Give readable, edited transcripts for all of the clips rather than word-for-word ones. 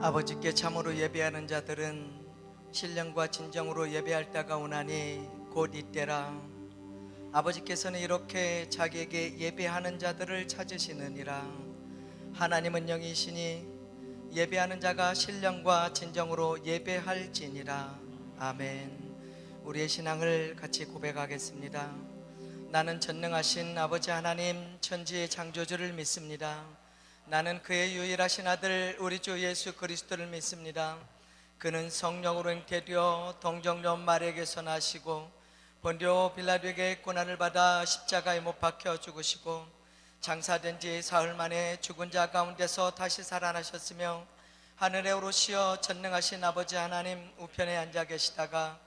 아버지께 참으로 예배하는 자들은 신령과 진정으로 예배할 때가 오나니 곧 이때라. 아버지께서는 이렇게 자기에게 예배하는 자들을 찾으시느니라. 하나님은 영이시니 예배하는 자가 신령과 진정으로 예배할지니라. 아멘. 우리의 신앙을 같이 고백하겠습니다. 나는 전능하신 아버지 하나님 천지의 창조주를 믿습니다. 나는 그의 유일하신 아들 우리 주 예수 그리스도를 믿습니다. 그는 성령으로 잉태되어 동정녀 마리아에게서 나시고 본디오 빌라도에게 고난을 받아 십자가에 못 박혀 죽으시고 장사된 지 사흘 만에 죽은 자 가운데서 다시 살아나셨으며 하늘에 오르시어 전능하신 아버지 하나님 우편에 앉아 계시다가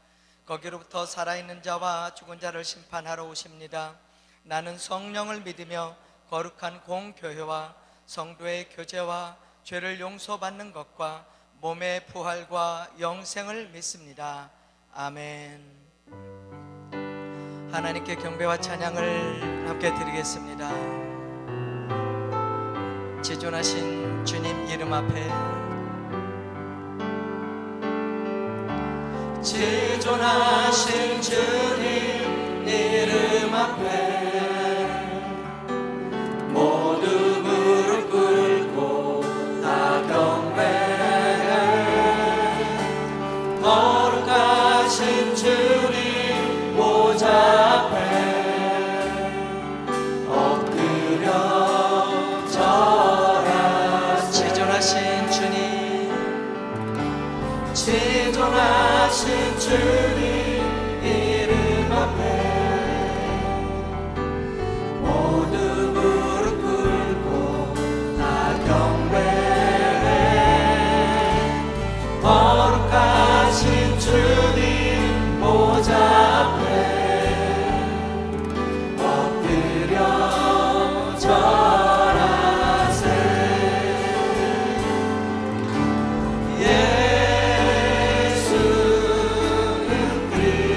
거기로부터 살아있는 자와 죽은 자를 심판하러 오십니다. 나는 성령을 믿으며 거룩한 공교회와 성도의 교제와 죄를 용서받는 것과 몸의 부활과 영생을 믿습니다. 아멘. 하나님께 경배와 찬양을 함께 드리겠습니다. 지존하신 주님 이름 앞에, 지존하신 주님 이름 앞에 모두 무릎 꿇고 다 경배해. 거룩하신 주님 보좌 앞에 엎드려 절하세. 지존하신 주님, 지존하신 주님 이름 앞에 모두 무릎 꿇고 다 경배해. 거룩하신 주님 보좌 앞에 엎드려 절하세. 예수는 그리스도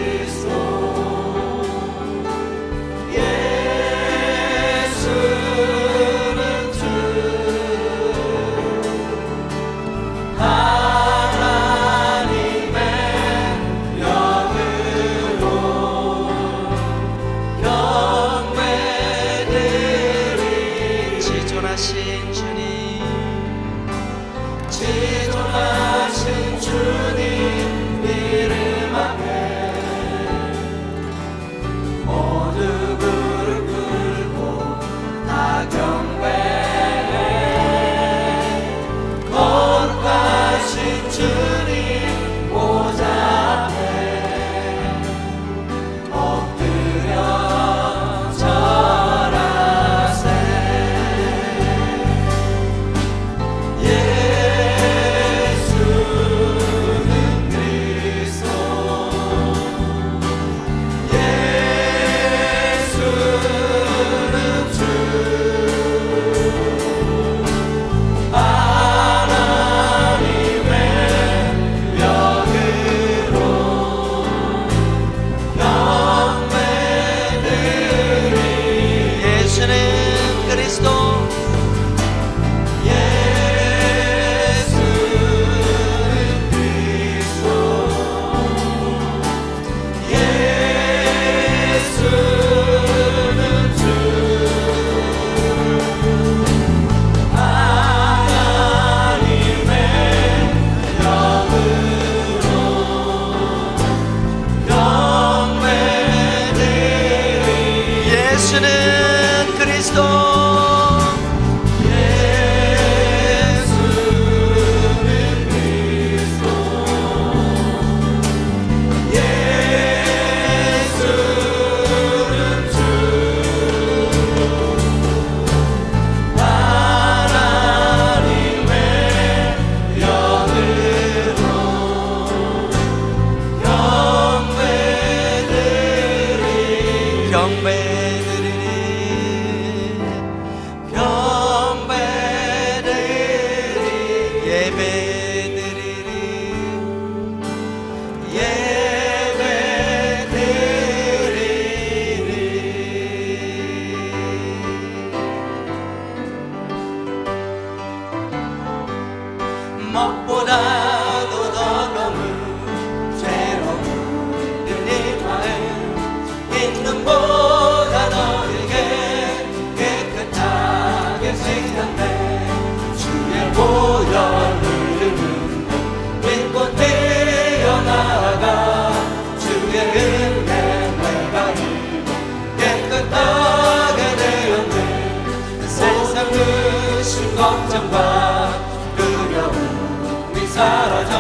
사라져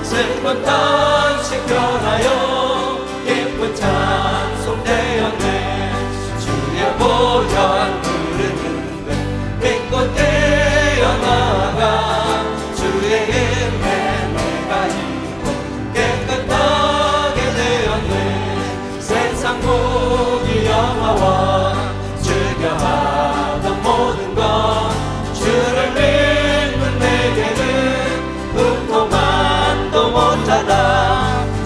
슬픈 탄식 변하여 기쁜 찬송 되었네. 주의 보혈 흐르는데 믿고 뛰어나가 주의 은혜 내가 입고 깨끗하게 되었네. 세상 무기 영화와 즐겨하던 모든 것 주를 믿는 내게는 흠통만도 못하다.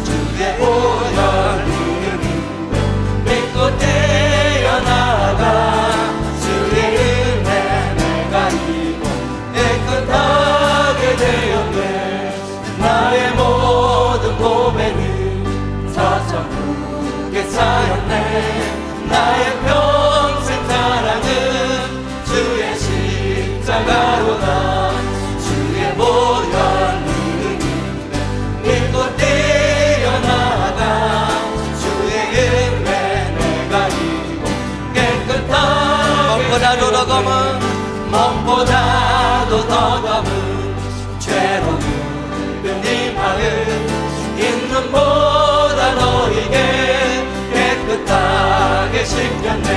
주의 보혈 흐르는데 믿고 뛰어나가 주의 은혜 내가 입고 깨끗하게 되었네. 나의 모든 고백은 다 천국에 쌓였네. 나의 평생 사랑은 주의 십자가로다. 주의 보혈 흐르는데 믿고 뛰어나가 주의 은혜 내가 입고 깨끗하게 무엇보다도 더 검은 무엇보다도 더 검은 죄로 늙은 이 마음 있는 보다 너에게 깨끗하게 씻겼네.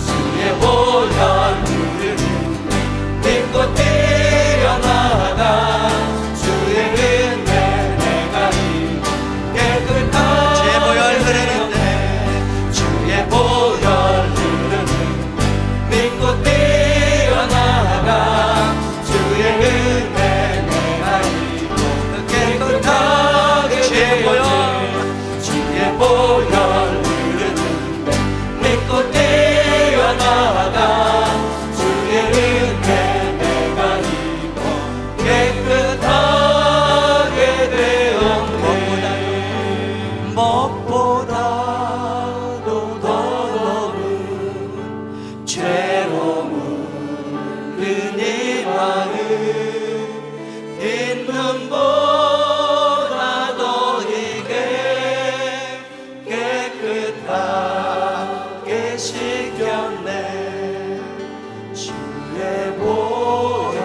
주의 보혈 흐르는데 믿고 뛰어나가 주의 은혜 내가 입고 깨끗하게 주의 보혈 흐르는데 주의 보혈 흐르는데 믿고 뛰어나가 주의 은혜 내가 입고 깨끗하게 주의 보혈 주의 보혈 흐르는데 믿고 뛰어나가 주의 은혜 내가 입고 깨끗하게 되었네. 무엇보다도 더 검은 죄로 물든 이 마음 있는 보다 너에게 깨끗하게 씻겼네. 주의 보혈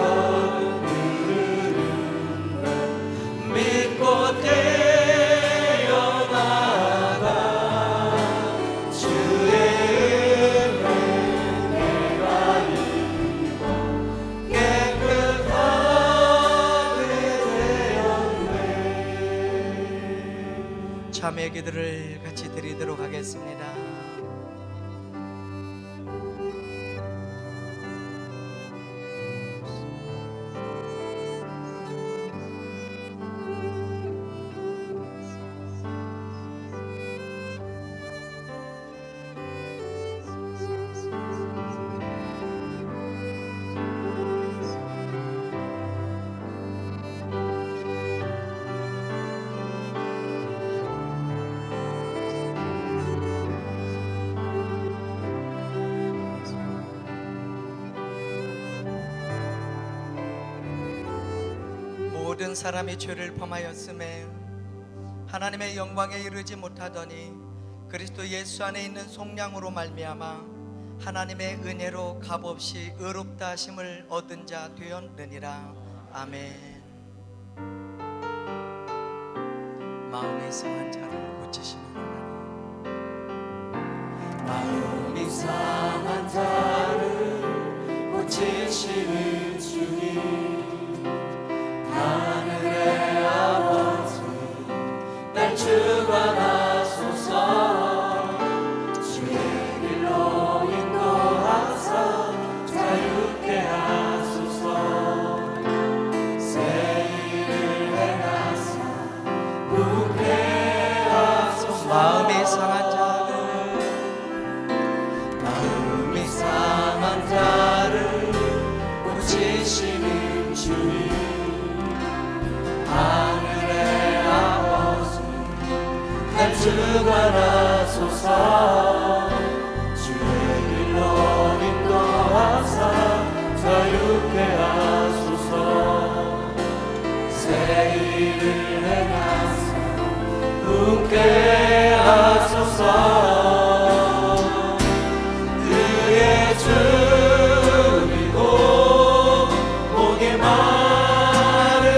흐르는데 믿고 뛰어나가 주의 은혜 내가 입고 깨끗하게 되었네. 참여 기도를 같이 드리도록 하겠습니다. 모든 사람이 죄를 범하였음에 하나님의 영광에 이르지 못하더니 그리스도 예수 안에 있는 속량으로 말미암아 하나님의 은혜로 값없이 의롭다 하심을 얻은 자 되었느니라. 아멘. 마음이 상한 자를 고치시는 하나님, 마음이 상한 자를 고치시는 주님, 하늘의 아버지 날 주관하소서. 주의 길로 인도하사 자유케 하소서. 새 일을 행하사 웃게 하소서. 마음이 상한 자를 마음이 상한 자를 고치시는 주님, 하늘의 아버지 날 주관하소서. 주의 길로 인도하사 자유케 하소서. 새 일을 행하사 웃게 하소서. 그의 주이고 목이 마른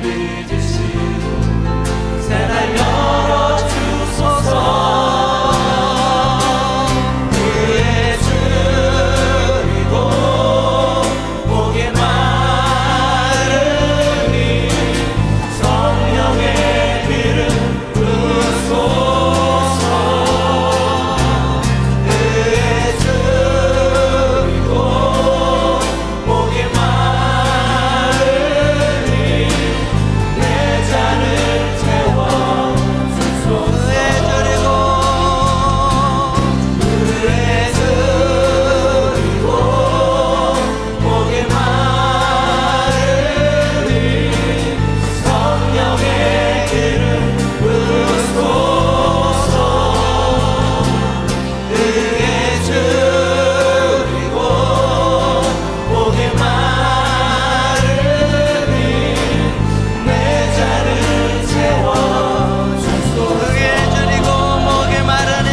빚으시고 새날 열어주소서. 그의 줄이고 목에 마르니 성령의 길을 부소서. 그의 줄이고 목에 마르니 내 잔을 채워주소서. 그의 줄이고 목에 마르니 성령의 길을 부소서. 그의 줄이고 목에 마르니 내 잔을 채워주소서. 그의 줄이고 목에 마르니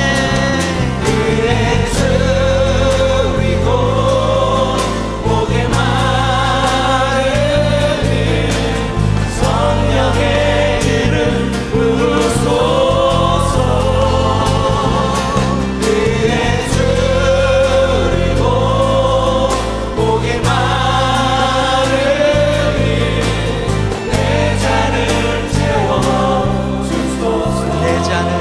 그의 줄이고 목에 마르니 성령의 길을 부소서. 그의 줄이고 목에 마르니 내 잔을 채워주소서. 내 잔을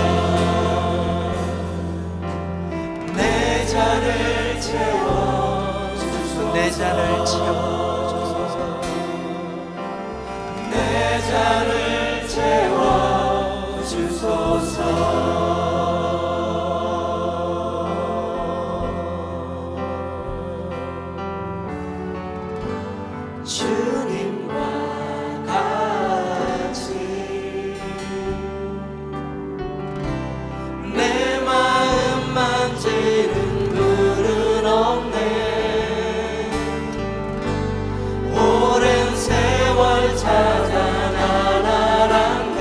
채워주소서. 내 잔을 채워주소서. 내 잔을 채워주소서. 주님과 같이 내 마음 만지는 분은 없네. 오랜 세월 찾아 나날한데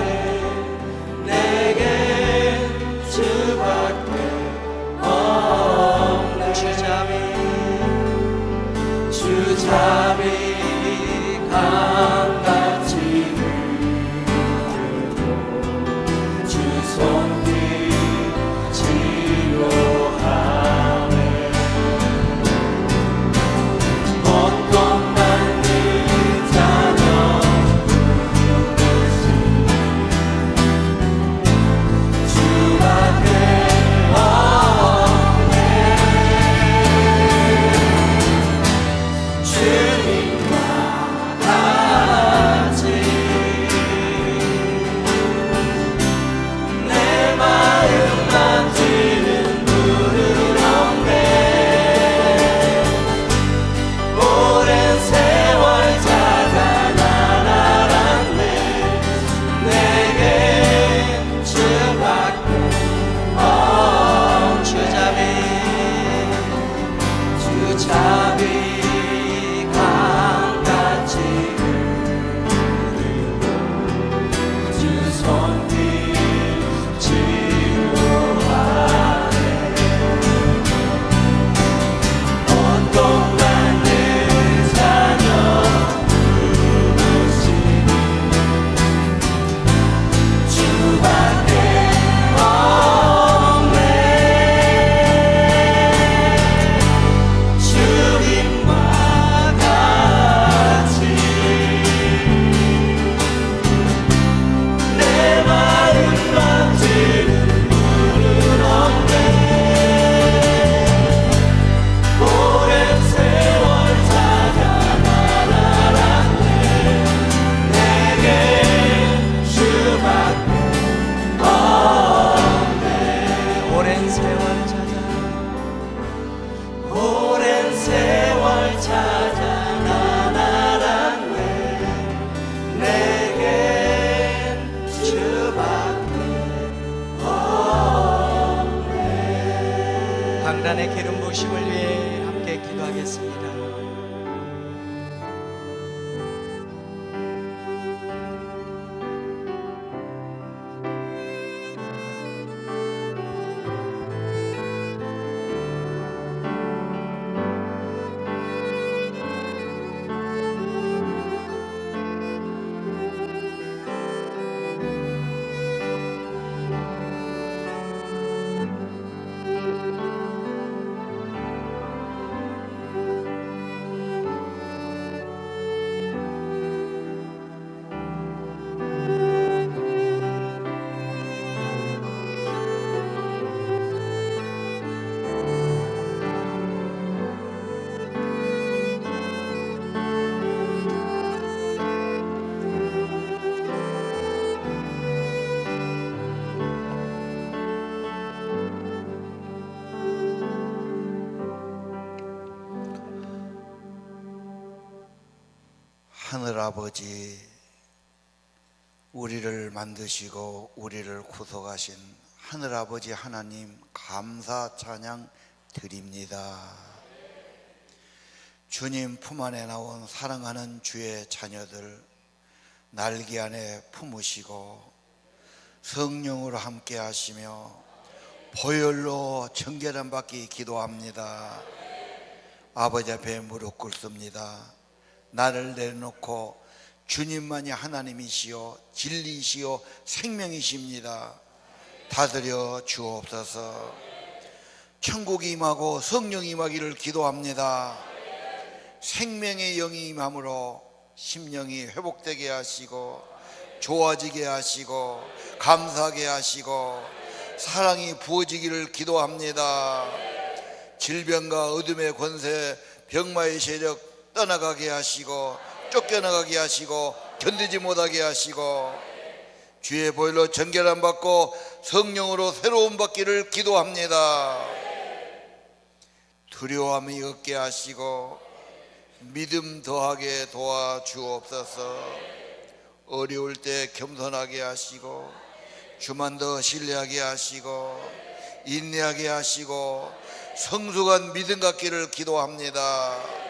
내겐 주밖에 없네. 주잡이 강같이 흐르고 주 손길 치료하네. 고통받는 자녀 부르시 주밖에 없네. 주님과 같이 내 마음 만지는 분은 없네. 오랜 세월 찾아 나날았네. 내겐 주밖에 없네. 주잡이 강같이 흐르고 주 손길 치료하네. 고통받는 자녀 부르시니 주밖에 없네. 주님과 같이 내 마음 만지는 분은 없네. 오랜 세월 찾아 나날았네. 내겐 주밖에 없네. 오랜 세월 찾아 나날았네. 내겐 주밖에 없네. 강단의 기름 부으심을 위해 함께 기도하겠습니다. 하늘아버지, 우리를 만드시고 우리를 구속하신 하늘아버지 하나님 감사 찬양 드립니다. 주님 품 안에 나온 사랑하는 주의 자녀들 날개 안에 품으시고 성령으로 함께 하시며 보혈로 정결함 받기 기도합니다. 아버지 앞에 무릎 꿇습니다. 나를 내려놓고 주님만이 하나님이시요 진리시요 생명이십니다. 다스려 주옵소서. 천국이 임하고 성령이 임하기를 기도합니다. 생명의 영이 임함으로 심령이 회복되게 하시고 좋아지게 하시고 감사하게 하시고 사랑이 부어지기를 기도합니다. 질병과 어둠의 권세, 병마의 세력 떠나가게 하시고 쫓겨나가게 하시고 견디지 못하게 하시고 주의 보혈로 정결함 받고 성령으로 새로움 받기를 기도합니다. 두려움이 없게 하시고 믿음 더하게 도와주옵소서. 어려울 때 겸손하게 하시고 주만 더 신뢰하게 하시고 인내하게 하시고 성숙한 믿음 갖기를 기도합니다.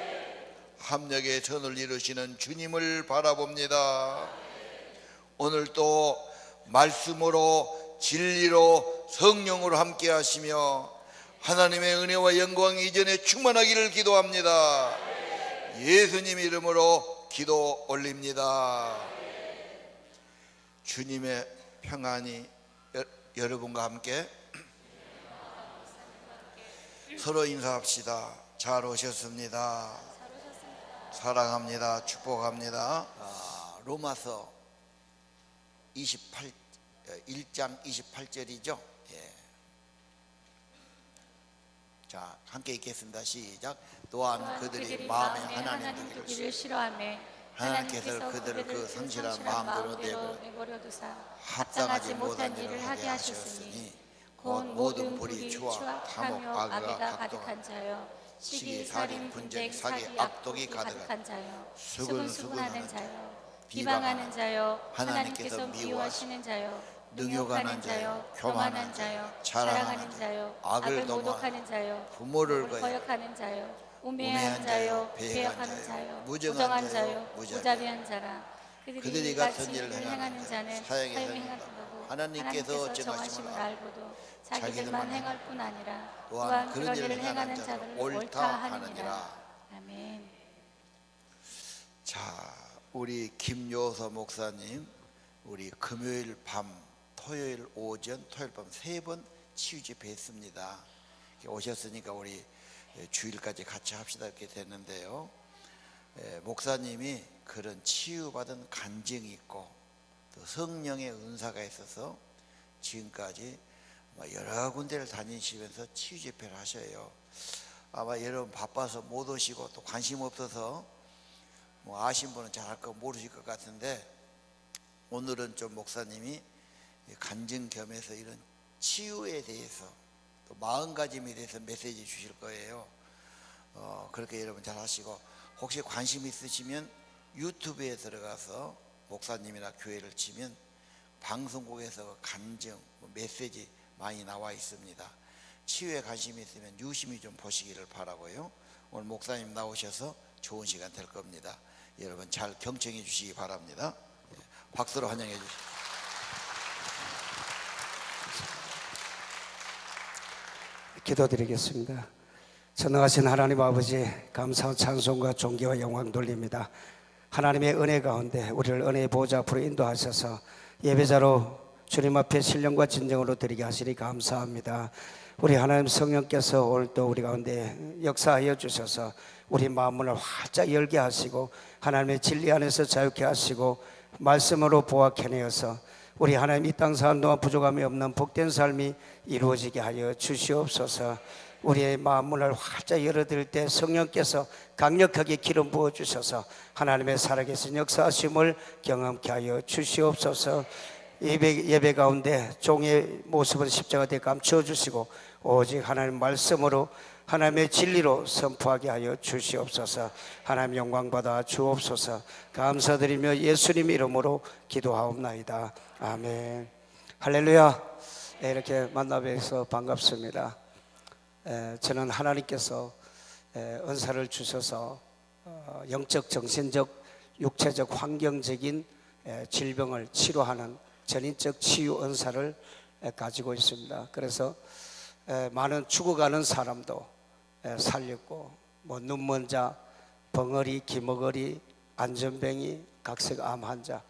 합력의 전을 이루시는 주님을 바라봅니다. 오늘 또 말씀으로 진리로 성령으로 함께 하시며 하나님의 은혜와 영광 이전에 충만하기를 기도합니다. 예수님 이름으로 기도 올립니다. 주님의 평안이 여러분과 함께. 서로 인사합시다. 잘 오셨습니다. 사랑합니다. 축복합니다. 로마서 1장 28절이죠. 예. 자, 함께 읽겠습니다. 시작. 또한 그들이 마음에 하나님 두기를 싫어하며 하나님께서 그들을 그 성실한 마음대로 내버려 두사 합당하지 못한 일을 하게 하셨으니 곧 모든 불의, 추악, 탐욕, 악의가 가득한 자요, 시기, 살인, 분쟁, 사기, 악독이 가득한 자요, 수근수근하는 자요, 비방하는 자요, 하나님께서 미워하시는 자요, 능욕하는 자요, 교만한 자요, 자랑하는 자요, 악을 모독하는 자요, 부모를 거역하는 자요, 우매한 자요, 배역하는 자요, 무정한 자요, 무자비한 자라. 그들이 같은 일을 행하는 자는 사형에 사형에 행한다고 하나님께서 정하심을 알고도 자기들만 행할 뿐 아니라 또한 또한 그런 그런 일을 일을 행하는 행하는 자를 자를 옳다 하느니라. 하느니라. 아멘. 자, 우리 김요서 목사님, 우리 금요일 밤, 토요일 오전, 토요일 밤 3번 치유 집회 했습니다. 오셨으니까 우리 주일까지 같이 합시다 이렇게 됐는데요. 목사님이 그런 치유받은 간증이 있고 또 성령의 은사가 있어서 지금까지 여러 군데를 다니시면서 치유 집회를 하셔요. 아마 여러분 바빠서 못 오시고 또 관심 없어서 아신 분은 잘 알 거 모르실 것 같은데, 오늘은 좀 목사님이 간증 겸해서 이런 치유에 대해서 또 마음가짐에 대해서 메시지 주실 거예요. 그렇게 여러분 잘 하시고, 혹시 관심 있으시면 유튜브에 들어가서 목사님이나 교회를 치면 방송국에서 간증, 메시지 많이 나와 있습니다. 치유에 관심이 있으면 유심히 좀 보시기를 바라고요. 오늘 목사님 나오셔서 좋은 시간 될 겁니다. 여러분 잘 경청해 주시기 바랍니다. 박수로 환영해 주시죠. 기도드리겠습니다. 전능하신 하나님 아버지, 감사와 찬송과 존귀와 영광 돌립니다. 하나님의 은혜 가운데 우리를 은혜의 보좌 앞으로 인도하셔서 예배자로 주님 앞에 신령과 진정으로 드리게 하시니 감사합니다. 우리 하나님 성령께서 오늘 또 우리 가운데 역사하여 주셔서 우리 마음문을 활짝 열게 하시고 하나님의 진리 안에서 자유케 하시고 말씀으로 보호해내어서 우리 하나님 이 땅 사는 동안 부족함이 없는 복된 삶이 이루어지게 하여 주시옵소서. 우리의 마음문을 활짝 열어드릴 때 성령께서 강력하게 기름 부어주셔서 하나님의 살아계신 역사하심을 경험케 하여 주시옵소서. 예배 가운데 종의 모습은 십자가에 감추어 주시고 오직 하나님 말씀으로 하나님의 진리로 선포하게 하여 주시옵소서. 하나님 영광 받아 주옵소서. 감사드리며 예수님 이름으로 기도하옵나이다. 아멘. 할렐루야. 이렇게 만나 뵈서 반갑습니다. 저는 하나님께서 은사를 주셔서 영적, 정신적, 육체적, 환경적인 질병을 치료하는 전인적 치유 은사를 가지고 있습니다. 그래서 많은 죽어가는 사람도 살렸고, 뭐 눈먼 자, 벙어리, 기머거리, 안전뱅이, 각색암 환자,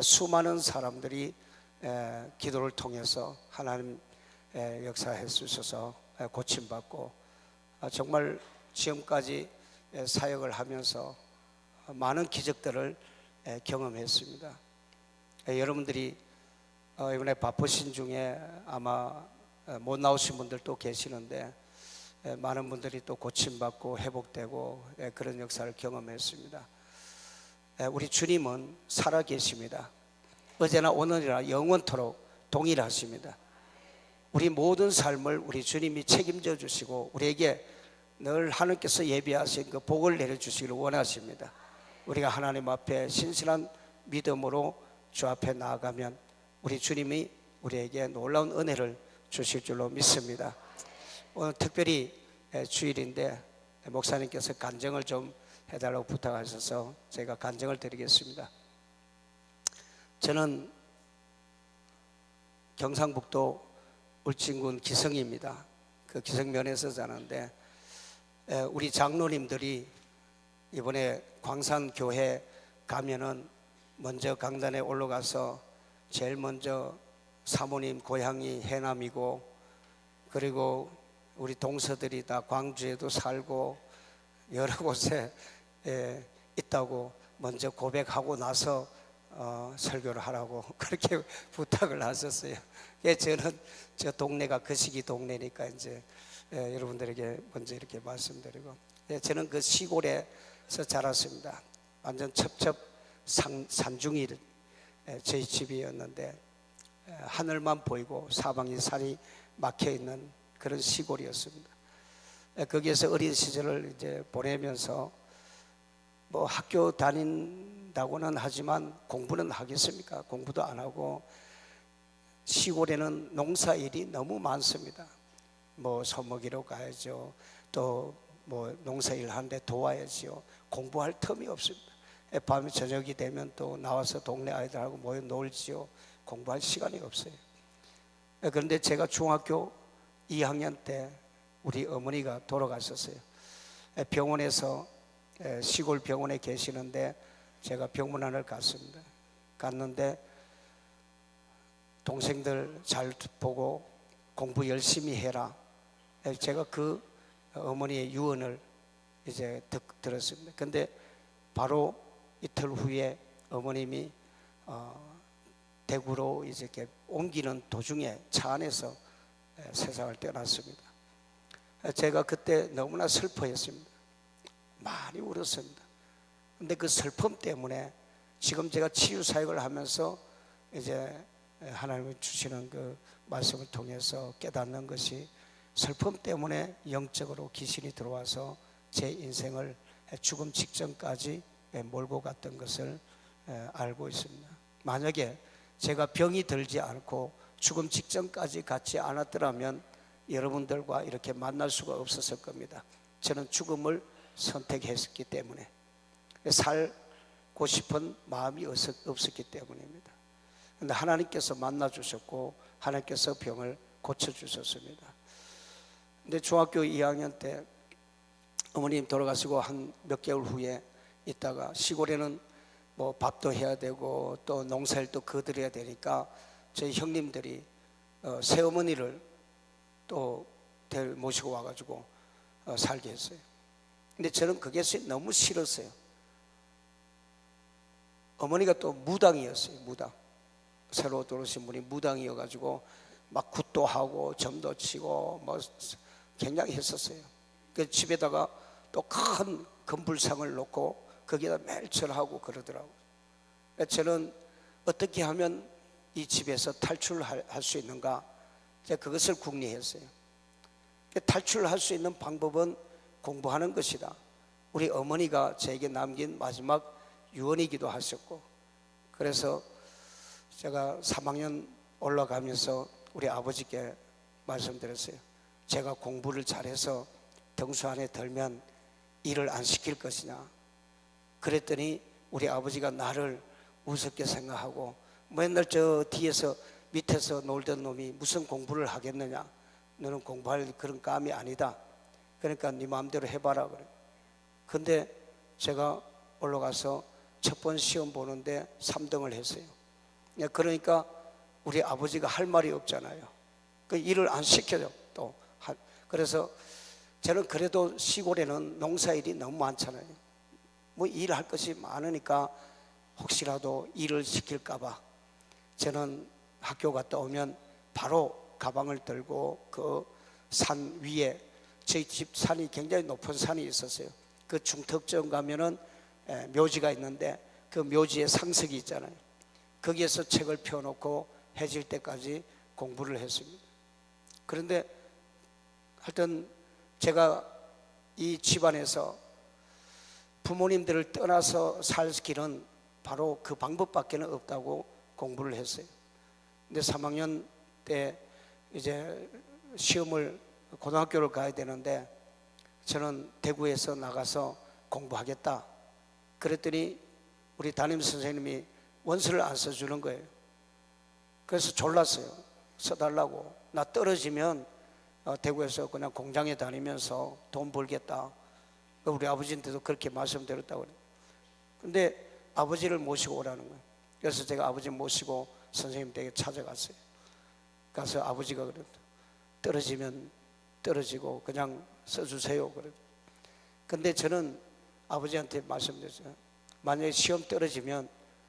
수많은 사람들이 기도를 통해서 하나님 역사해 주셔서 고침받고, 정말 지금까지 사역을 하면서 많은 기적들을 경험했습니다. 여러분들이 이번에 바쁘신 중에 아마 못 나오신 분들도 계시는데, 많은 분들이 또 고침받고 회복되고 그런 역사를 경험했습니다. 우리 주님은 살아계십니다. 어제나 오늘이나 영원토록 동일하십니다. 우리 모든 삶을 우리 주님이 책임져 주시고, 우리에게 늘 하나님께서 예비하신 그 복을 내려주시기를 원하십니다. 우리가 하나님 앞에 신실한 믿음으로 주 앞에 나아가면 우리 주님이 우리에게 놀라운 은혜를 주실 줄로 믿습니다. 오늘 특별히 주일인데 목사님께서 간증을 좀 해달라고 부탁하셔서 제가 간증을 드리겠습니다. 저는 경상북도 울진군 기성입니다. 그 기성면에서 사는데, 우리 장로님들이 이번에 광산교회 가면은 먼저 강단에 올라가서 제일 먼저 사모님 고향이 해남이고, 그리고 우리 동서들이 다 광주에도 살고 여러 곳에 있다고 먼저 고백하고 나서 설교를 하라고 그렇게 부탁을 하셨어요. 저는 저 동네가 거시기 동네니까 이제 여러분들에게 먼저 이렇게 말씀드리고, 저는 그 시골에서 자랐습니다. 완전 첩첩 산중이 저희 집이었는데, 하늘만 보이고 사방이 산이 막혀 있는 그런 시골이었습니다. 거기에서 어린 시절을 이제 보내면서 뭐 학교 다닌다고는 하지만 공부는 하겠습니까? 공부도 안 하고, 시골에는 농사일이 너무 많습니다. 뭐 소먹이러 가야죠. 또 뭐 농사일 하는데 도와야지요. 공부할 틈이 없습니다. 밤에 저녁이 되면 또 나와서 동네 아이들하고 모여 놀지요. 공부할 시간이 없어요. 그런데 제가 중학교 2학년 때 우리 어머니가 돌아가셨어요. 병원에서, 시골 병원에 계시는데 제가 병문안을 갔습니다. 갔는데 동생들 잘 보고 공부 열심히 해라. 제가 그 어머니의 유언을 이제 들었습니다. 근데 바로 이틀 후에 어머님이 대구로 이제 이렇게 옮기는 도중에 차 안에서 세상을 떠났습니다. 제가 그때 너무나 슬퍼했습니다. 많이 울었습니다. 근데 그 슬픔 때문에 지금 제가 치유 사역을 하면서 이제 하나님이 주시는 그 말씀을 통해서 깨닫는 것이, 슬픔 때문에 영적으로 귀신이 들어와서 제 인생을 죽음 직전까지 몰고 갔던 것을 알고 있습니다. 만약에 제가 병이 들지 않고 죽음 직전까지 갔지 않았더라면 여러분들과 이렇게 만날 수가 없었을 겁니다. 저는 죽음을 선택했기 때문에, 살고 싶은 마음이 없었기 때문입니다. 그런데 하나님께서 만나 주셨고 하나님께서 병을 고쳐주셨습니다. 근데 중학교 2학년 때 어머님 돌아가시고 한 몇 개월 후에 있다가, 시골에는 뭐 밥도 해야 되고 또 농사일도 거들어야 되니까 저희 형님들이 새어머니를 또 모시고 와가지고 살게 했어요. 근데 저는 그게 너무 싫었어요. 어머니가 또 무당이었어요. 무당, 새로 들어오신 분이 무당이어가지고 막 굿도 하고 점도 치고 뭐 굉장히 했었어요. 그 집에다가 또 큰 금불상을 놓고 거기다 매일 절하고 그러더라고요. 저는 어떻게 하면 이 집에서 탈출할 수 있는가, 제가 그것을 궁리했어요. 탈출할 수 있는 방법은 공부하는 것이다. 우리 어머니가 저에게 남긴 마지막 유언이기도 하셨고, 그래서 제가 3학년 올라가면서 우리 아버지께 말씀드렸어요. 제가 공부를 잘해서 등수 안에 들면 일을 안 시킬 것이냐. 그랬더니 우리 아버지가 나를 우습게 생각하고, 맨날 저 뒤에서 밑에서 놀던 놈이 무슨 공부를 하겠느냐, 너는 공부할 그런 감이 아니다, 그러니까 네 마음대로 해봐라 그래. 근데 제가 올라가서 첫 번 시험 보는데 3등을 했어요. 그러니까 우리 아버지가 할 말이 없잖아요. 그 일을 안 시켜줘 또. 그래서 저는 그래도 시골에는 농사일이 너무 많잖아요. 뭐 일할 것이 많으니까 혹시라도 일을 시킬까봐 저는 학교 갔다 오면 바로 가방을 들고 그 산 위에, 저희 집 산이 굉장히 높은 산이 있었어요. 그 중턱점 가면은 묘지가 있는데 그 묘지에 상석이 있잖아요. 거기에서 책을 펴놓고 해질 때까지 공부를 했습니다. 그런데 하여튼 제가 이 집안에서 부모님들을 떠나서 살 길은 바로 그 방법밖에 없다고 공부를 했어요. 근데 3학년 때 이제 시험을, 고등학교를 가야 되는데 저는 대구에서 나가서 공부하겠다 그랬더니 우리 담임 선생님이 원서를 안 써주는 거예요. 그래서 졸랐어요. 써달라고. 나 떨어지면 대구에서 그냥 공장에 다니면서 돈 벌겠다. 우리 아버지한테도 그렇게 말씀드렸다고 그래요. 근데 아버지를 모시고 오라는 거예요. 그래서 제가 아버지 모시고 선생님 댁에 찾아갔어요. 가서 아버지가 그랬다. 떨어지면 떨어지고 그냥 써주세요. 그래요. 근데 저는 아버지한테 말씀드렸어요. 만약에 시험 떨어지면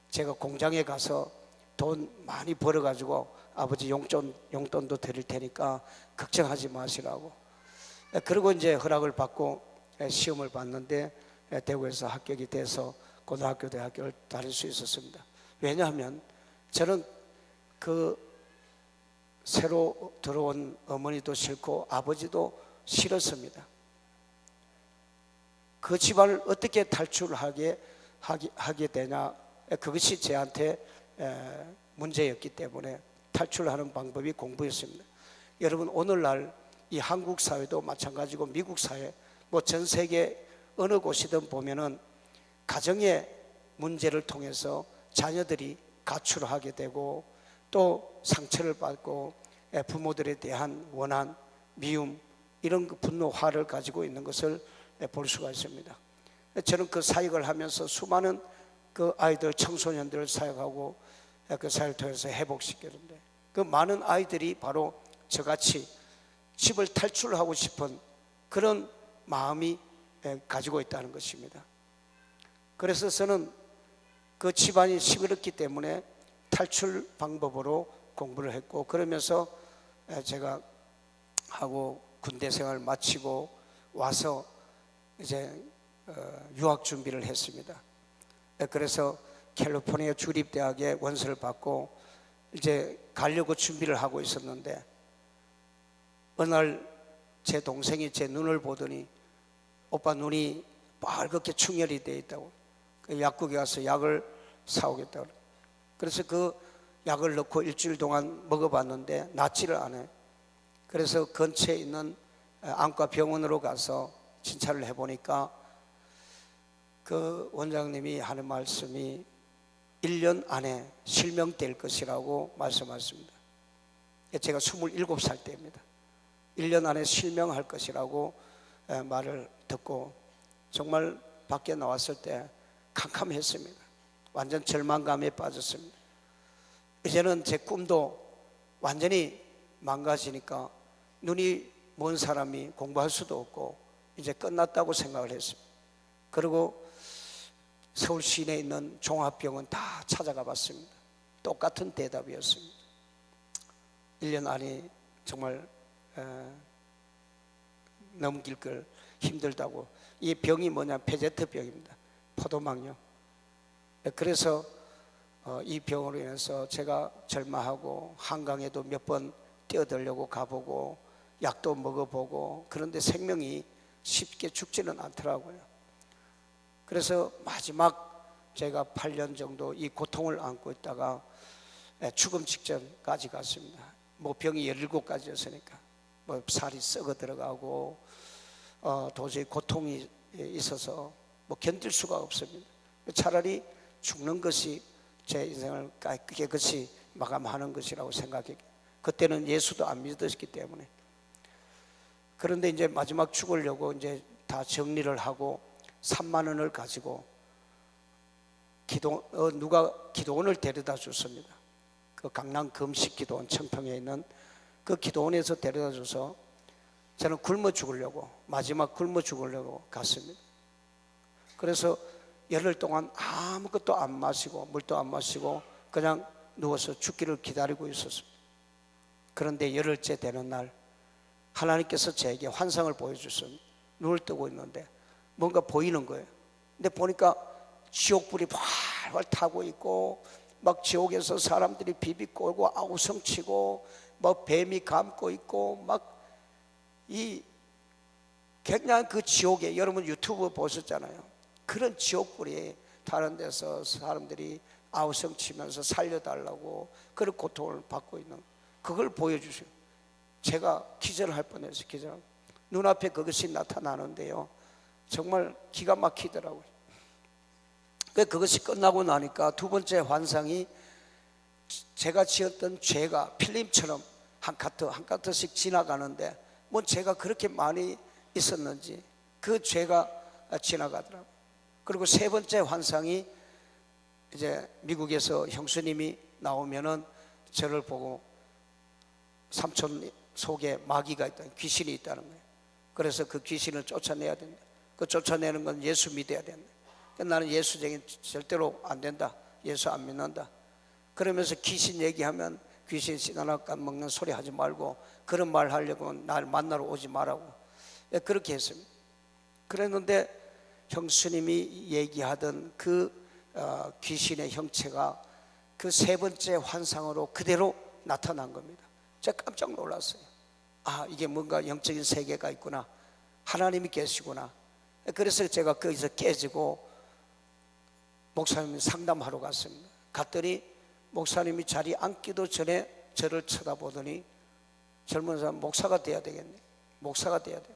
제가 공장에 가서 돈 많이 벌어가지고 아버지 용돈도 드릴 테니까 걱정하지 마시라고. 그리고 이제 허락을 받고 시험을 봤는데 대구에서 합격이 돼서 고등학교, 대학교를 다닐 수 있었습니다. 왜냐하면 저는 그 새로 들어온 어머니도 싫고 아버지도 싫었습니다. 그 집안을 어떻게 탈출하게 하게 되냐, 그것이 저한테 문제였기 때문에 탈출하는 방법이 공부였습니다. 여러분, 오늘날 이 한국 사회도 마찬가지고 미국 사회, 뭐 전 세계 어느 곳이든 보면은 가정의 문제를 통해서 자녀들이 가출하게 되고 또 상처를 받고 부모들에 대한 원한, 미움, 이런 분노, 화를 가지고 있는 것을 볼 수가 있습니다. 저는 그 사역을 하면서 수많은 그 아이들, 청소년들을 사역하고 그 사역을 통해서 회복시키는데 그 많은 아이들이 바로 저같이 집을 탈출하고 싶은 그런 마음이 가지고 있다는 것입니다. 그래서 저는 그 집안이 시끄럽기 때문에 탈출 방법으로 공부를 했고, 그러면서 제가 하고 군대 생활 마치고 와서 이제 유학 준비를 했습니다. 그래서 캘리포니아 주립대학에 원서를 받고 이제 가려고 준비를 하고 있었는데 어느 날 제 동생이 제 눈을 보더니 오빠 눈이 빨갛게 충혈이 되어 있다고, 약국에 가서 약을 사오겠다고. 그래서 그 약을 넣고 일주일 동안 먹어봤는데 낫지를 않아요. 그래서 근처에 있는 안과 병원으로 가서 진찰을 해보니까 그 원장님이 하는 말씀이 1년 안에 실명될 것이라고 말씀하셨습니다. 제가 27살 때입니다. 1년 안에 실명할 것이라고 말을 듣고 정말 밖에 나왔을 때 캄캄했습니다. 완전 절망감에 빠졌습니다. 이제는 제 꿈도 완전히 망가지니까 눈이 먼 사람이 공부할 수도 없고 이제 끝났다고 생각을 했습니다. 그리고 서울 시내에 있는 종합병원 다 찾아가 봤습니다. 똑같은 대답이었습니다. 1년 안에 정말 넘길 걸 힘들다고. 이 병이 뭐냐, 페제트병입니다. 포도막요. 그래서 이 병으로 인해서 제가 절마하고 한강에도 몇 번 뛰어들려고 가보고 약도 먹어보고 그런데 생명이 쉽게 죽지는 않더라고요. 그래서 마지막 제가 8년 정도 이 고통을 안고 있다가 죽음 직전까지 갔습니다. 뭐 병이 17가지였으니까 뭐 살이 썩어 들어가고 도저히 고통이 있어서 뭐 견딜 수가 없습니다. 차라리 죽는 것이 제 인생을 깨끗이 마감하는 것이라고 생각했기, 그때는 예수도 안 믿었기 때문에. 그런데 이제 마지막 죽으려고 이제 다 정리를 하고 3만 원을 가지고 누가 기도원을 데려다 줬습니다. 그 강남 금식 기도원 청평에 있는 그 기도원에서 데려다 줘서 저는 굶어 죽으려고, 마지막 굶어 죽으려고 갔습니다. 그래서 열흘 동안 아무것도 안 마시고 물도 안 마시고 그냥 누워서 죽기를 기다리고 있었습니다. 그런데 열흘째 되는 날 하나님께서 제게 환상을 보여주셨습니다. 눈을 뜨고 있는데 뭔가 보이는 거예요. 근데 보니까 지옥불이 활활 타고 있고 막 지옥에서 사람들이 비비꼬고 아우성치고 막 뱀이 감고 있고 막 이 굉장한 그 지옥에, 여러분 유튜브 보셨잖아요. 그런 지옥불이 타는 데서 사람들이 아우성치면서 살려달라고 그런 고통을 받고 있는 그걸 보여주세요. 제가 기절할 뻔했어요. 기절. 눈앞에 그것이 나타나는데요, 정말 기가 막히더라고요. 그것이 끝나고 나니까 두 번째 환상이 제가 지었던 죄가 필름처럼 한 카트씩 지나가는데 뭐 제가 그렇게 많이 있었는지 그 죄가 지나가더라고요. 그리고 세 번째 환상이 이제 미국에서 형수님이 나오면은 저를 보고 삼촌 속에 마귀가 있다, 귀신이 있다는 거예요. 그래서 그 귀신을 쫓아내야 된다. 그 쫓아내는 건 예수 믿어야 된다. 나는 예수쟁이 절대로 안 된다, 예수 안 믿는다. 그러면서 귀신 얘기하면 귀신 씨나나 먹는 소리 하지 말고 그런 말 하려고 날 만나러 오지 말라고 그렇게 했습니다. 그랬는데 형수님이 얘기하던 그 귀신의 형체가 그 세 번째 환상으로 그대로 나타난 겁니다. 제가 깜짝 놀랐어요. 아, 이게 뭔가 영적인 세계가 있구나, 하나님이 계시구나. 그래서 제가 거기서 깨지고 목사님 상담하러 갔습니다. 갔더니 목사님이 자리에 앉기도 전에 저를 쳐다보더니 젊은 사람 목사가 돼야 되겠네, 목사가 돼야 돼.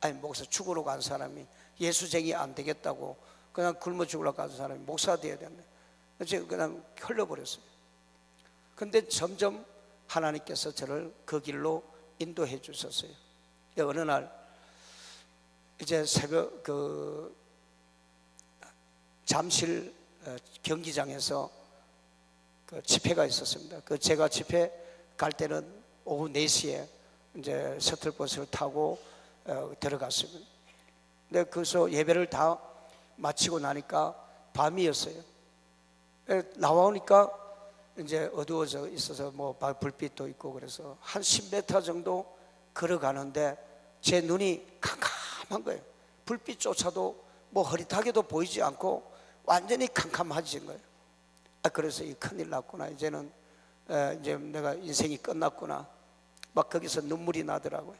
아니, 목사 죽으러 간 사람이 예수쟁이 안 되겠다고 그냥 굶어 죽으러 간 사람이 목사가 돼야 되네. 제가 그냥 흘려버렸어요. 근데 점점 하나님께서 저를 그 길로 인도해 주셨어요. 어느 날 이제 새벽 잠실 경기장에서 그 집회가 있었습니다. 그 제가 집회 갈 때는 오후 4시에 이제 셔틀버스를 타고 들어갔습니다. 근데 거기서 예배를 다 마치고 나니까 밤이었어요. 나오니까 이제 어두워져 있어서 뭐 불빛도 있고 그래서 한 10m 정도 걸어가는데 제 눈이 캄캄한 거예요. 불빛조차도 뭐 흐릿하게도 보이지 않고 완전히 캄캄해진 거예요. 그래서 이 큰일 났구나, 이제는 이제 내가 인생이 끝났구나, 막 거기서 눈물이 나더라고요.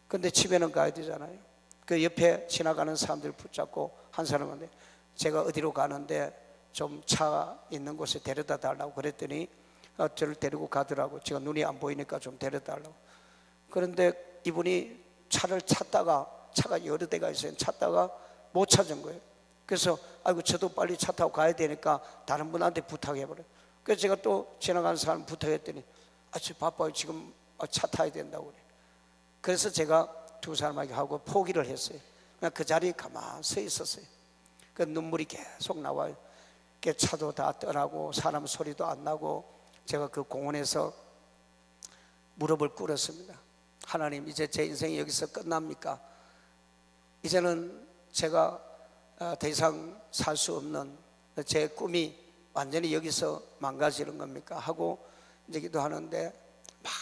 근데 집에는 가야 되잖아요. 그 옆에 지나가는 사람들 붙잡고 한 사람한테 제가 어디로 가는데 좀 차 있는 곳에 데려다 달라고 그랬더니 저를 데리고 가더라고요. 제가 눈이 안 보이니까 좀 데려다 달라고. 그런데 이분이 차를 찾다가, 차가 여러 대가 있어요. 찾다가 못 찾은 거예요. 그래서 아이고 저도 빨리 차 타고 가야 되니까 다른 분한테 부탁해버려요. 그래서 제가 또 지나가는 사람 부탁했더니 저 바빠요, 지금 차 타야 된다고 그래요. 그래서 제가 두 사람에게 하고 포기를 했어요. 그냥 그 자리에 가만히 서 있었어요. 그 눈물이 계속 나와요. 그 차도 다 떠나고 사람 소리도 안 나고 제가 그 공원에서 무릎을 꿇었습니다. 하나님, 이제 제 인생이 여기서 끝납니까? 이제는 제가 더 이상 살 수 없는 제 꿈이 완전히 여기서 망가지는 겁니까? 하고 이제 기도하는데 막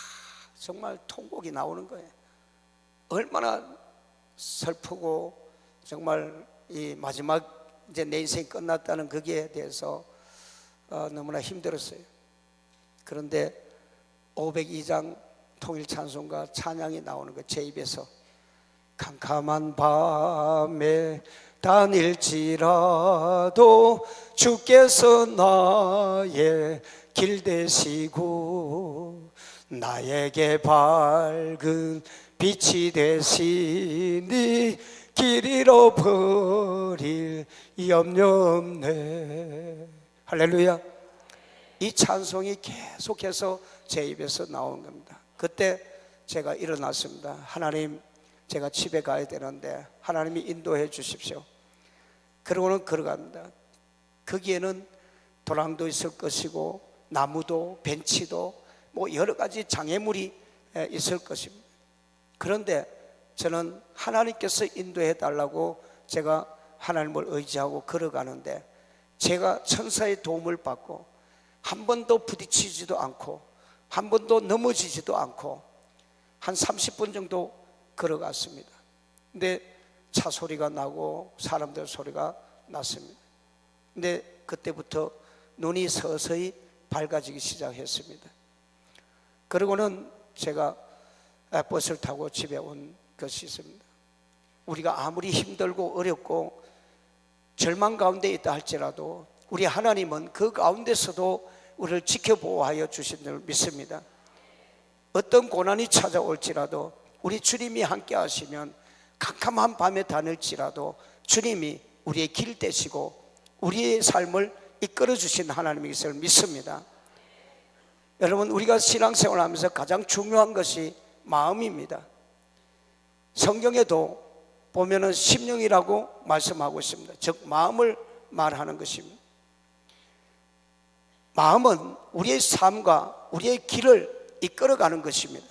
정말 통곡이 나오는 거예요. 얼마나 슬프고 정말 이 마지막 이제 내 인생이 끝났다는 거기에 대해서 너무나 힘들었어요. 그런데 502장 통일 찬송가 찬양이 나오는 거 제 입에서. 캄캄한 밤에 다닐지라도 주께서 나의 길 되시고 나에게 밝은 빛이 되시니 길 잃어버릴 염려 없네. 할렐루야. 이 찬송이 계속해서 제 입에서 나오는 겁니다. 그때 제가 일어났습니다. 하나님, 제가 집에 가야 되는데 하나님이 인도해 주십시오. 그러고는 걸어갑니다. 거기에는 도랑도 있을 것이고 나무도 벤치도 뭐 여러 가지 장애물이 있을 것입니다. 그런데 저는 하나님께서 인도해 달라고 제가 하나님을 의지하고 걸어가는데 제가 천사의 도움을 받고 한 번도 부딪히지도 않고 한 번도 넘어지지도 않고 한 30분 정도 걸어갔습니다. 근데 차 소리가 나고 사람들 소리가 났습니다. 근데 그때부터 눈이 서서히 밝아지기 시작했습니다. 그리고는 제가 버스를 타고 집에 온 것이 있습니다. 우리가 아무리 힘들고 어렵고 절망 가운데 있다 할지라도 우리 하나님은 그 가운데서도 우리를 지켜보호하여 주신 줄 믿습니다. 어떤 고난이 찾아올지라도 우리 주님이 함께 하시면 캄캄한 밤에 다닐지라도 주님이 우리의 길 되시고 우리의 삶을 이끌어 주신 하나님의 것을 믿습니다. 여러분, 우리가 신앙생활을 하면서 가장 중요한 것이 마음입니다. 성경에도 보면은 심령이라고 말씀하고 있습니다. 즉 마음을 말하는 것입니다. 마음은 우리의 삶과 우리의 길을 이끌어가는 것입니다.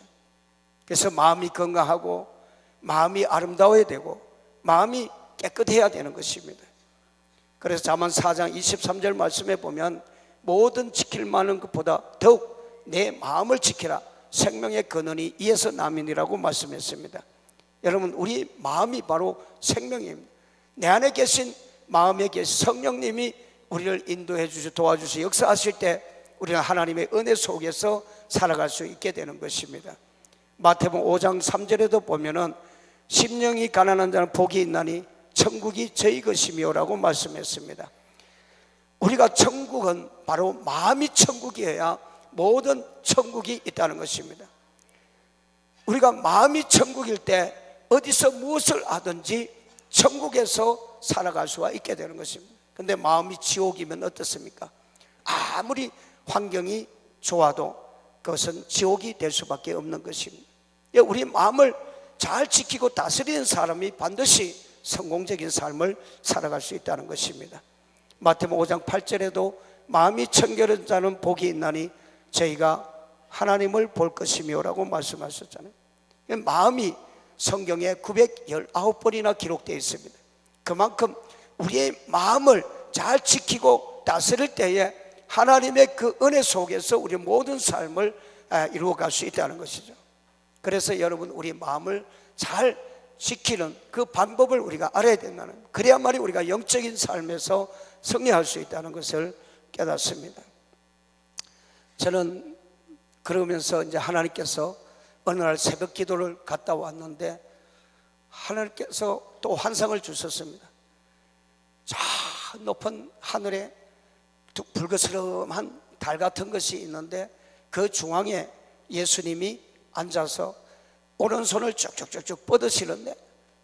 그래서 마음이 건강하고 마음이 아름다워야 되고 마음이 깨끗해야 되는 것입니다. 그래서 잠언 4장 23절 말씀에 보면 모든 지킬 만한 것보다 더욱 내 마음을 지키라, 생명의 근원이 이에서 남이니라고 말씀했습니다. 여러분, 우리 마음이 바로 생명입니다. 내 안에 계신 마음에 계신 성령님이 우리를 인도해 주시고 도와주시고 역사하실 때 우리는 하나님의 은혜 속에서 살아갈 수 있게 되는 것입니다. 마태복음 5장 3절에도 보면은 심령이 가난한 자는 복이 있나니 천국이 저희 것이며라고 말씀했습니다. 우리가 천국은 바로 마음이 천국이어야 모든 천국이 있다는 것입니다. 우리가 마음이 천국일 때 어디서 무엇을 하든지 천국에서 살아갈 수가 있게 되는 것입니다. 그런데 마음이 지옥이면 어떻습니까? 아무리 환경이 좋아도 그것은 지옥이 될 수밖에 없는 것입니다. 우리 마음을 잘 지키고 다스리는 사람이 반드시 성공적인 삶을 살아갈 수 있다는 것입니다. 마태복음 5장 8절에도 마음이 청결한 자는 복이 있나니 저희가 하나님을 볼 것이며라고 말씀하셨잖아요. 마음이 성경에 919번이나 기록되어 있습니다. 그만큼 우리의 마음을 잘 지키고 다스릴 때에 하나님의 그 은혜 속에서 우리 모든 삶을 이루어갈 수 있다는 것이죠. 그래서 여러분, 우리 마음을 잘 지키는 그 방법을 우리가 알아야 된다는, 그래야만이 우리가 영적인 삶에서 승리할 수 있다는 것을 깨닫습니다. 저는 그러면서 이제 하나님께서 어느 날 새벽 기도를 갔다 왔는데 하나님께서 또 환상을 주셨습니다. 저 높은 하늘에 불그스름한 달 같은 것이 있는데 그 중앙에 예수님이 앉아서 오른손을 쭉쭉쭉쭉 뻗으시는데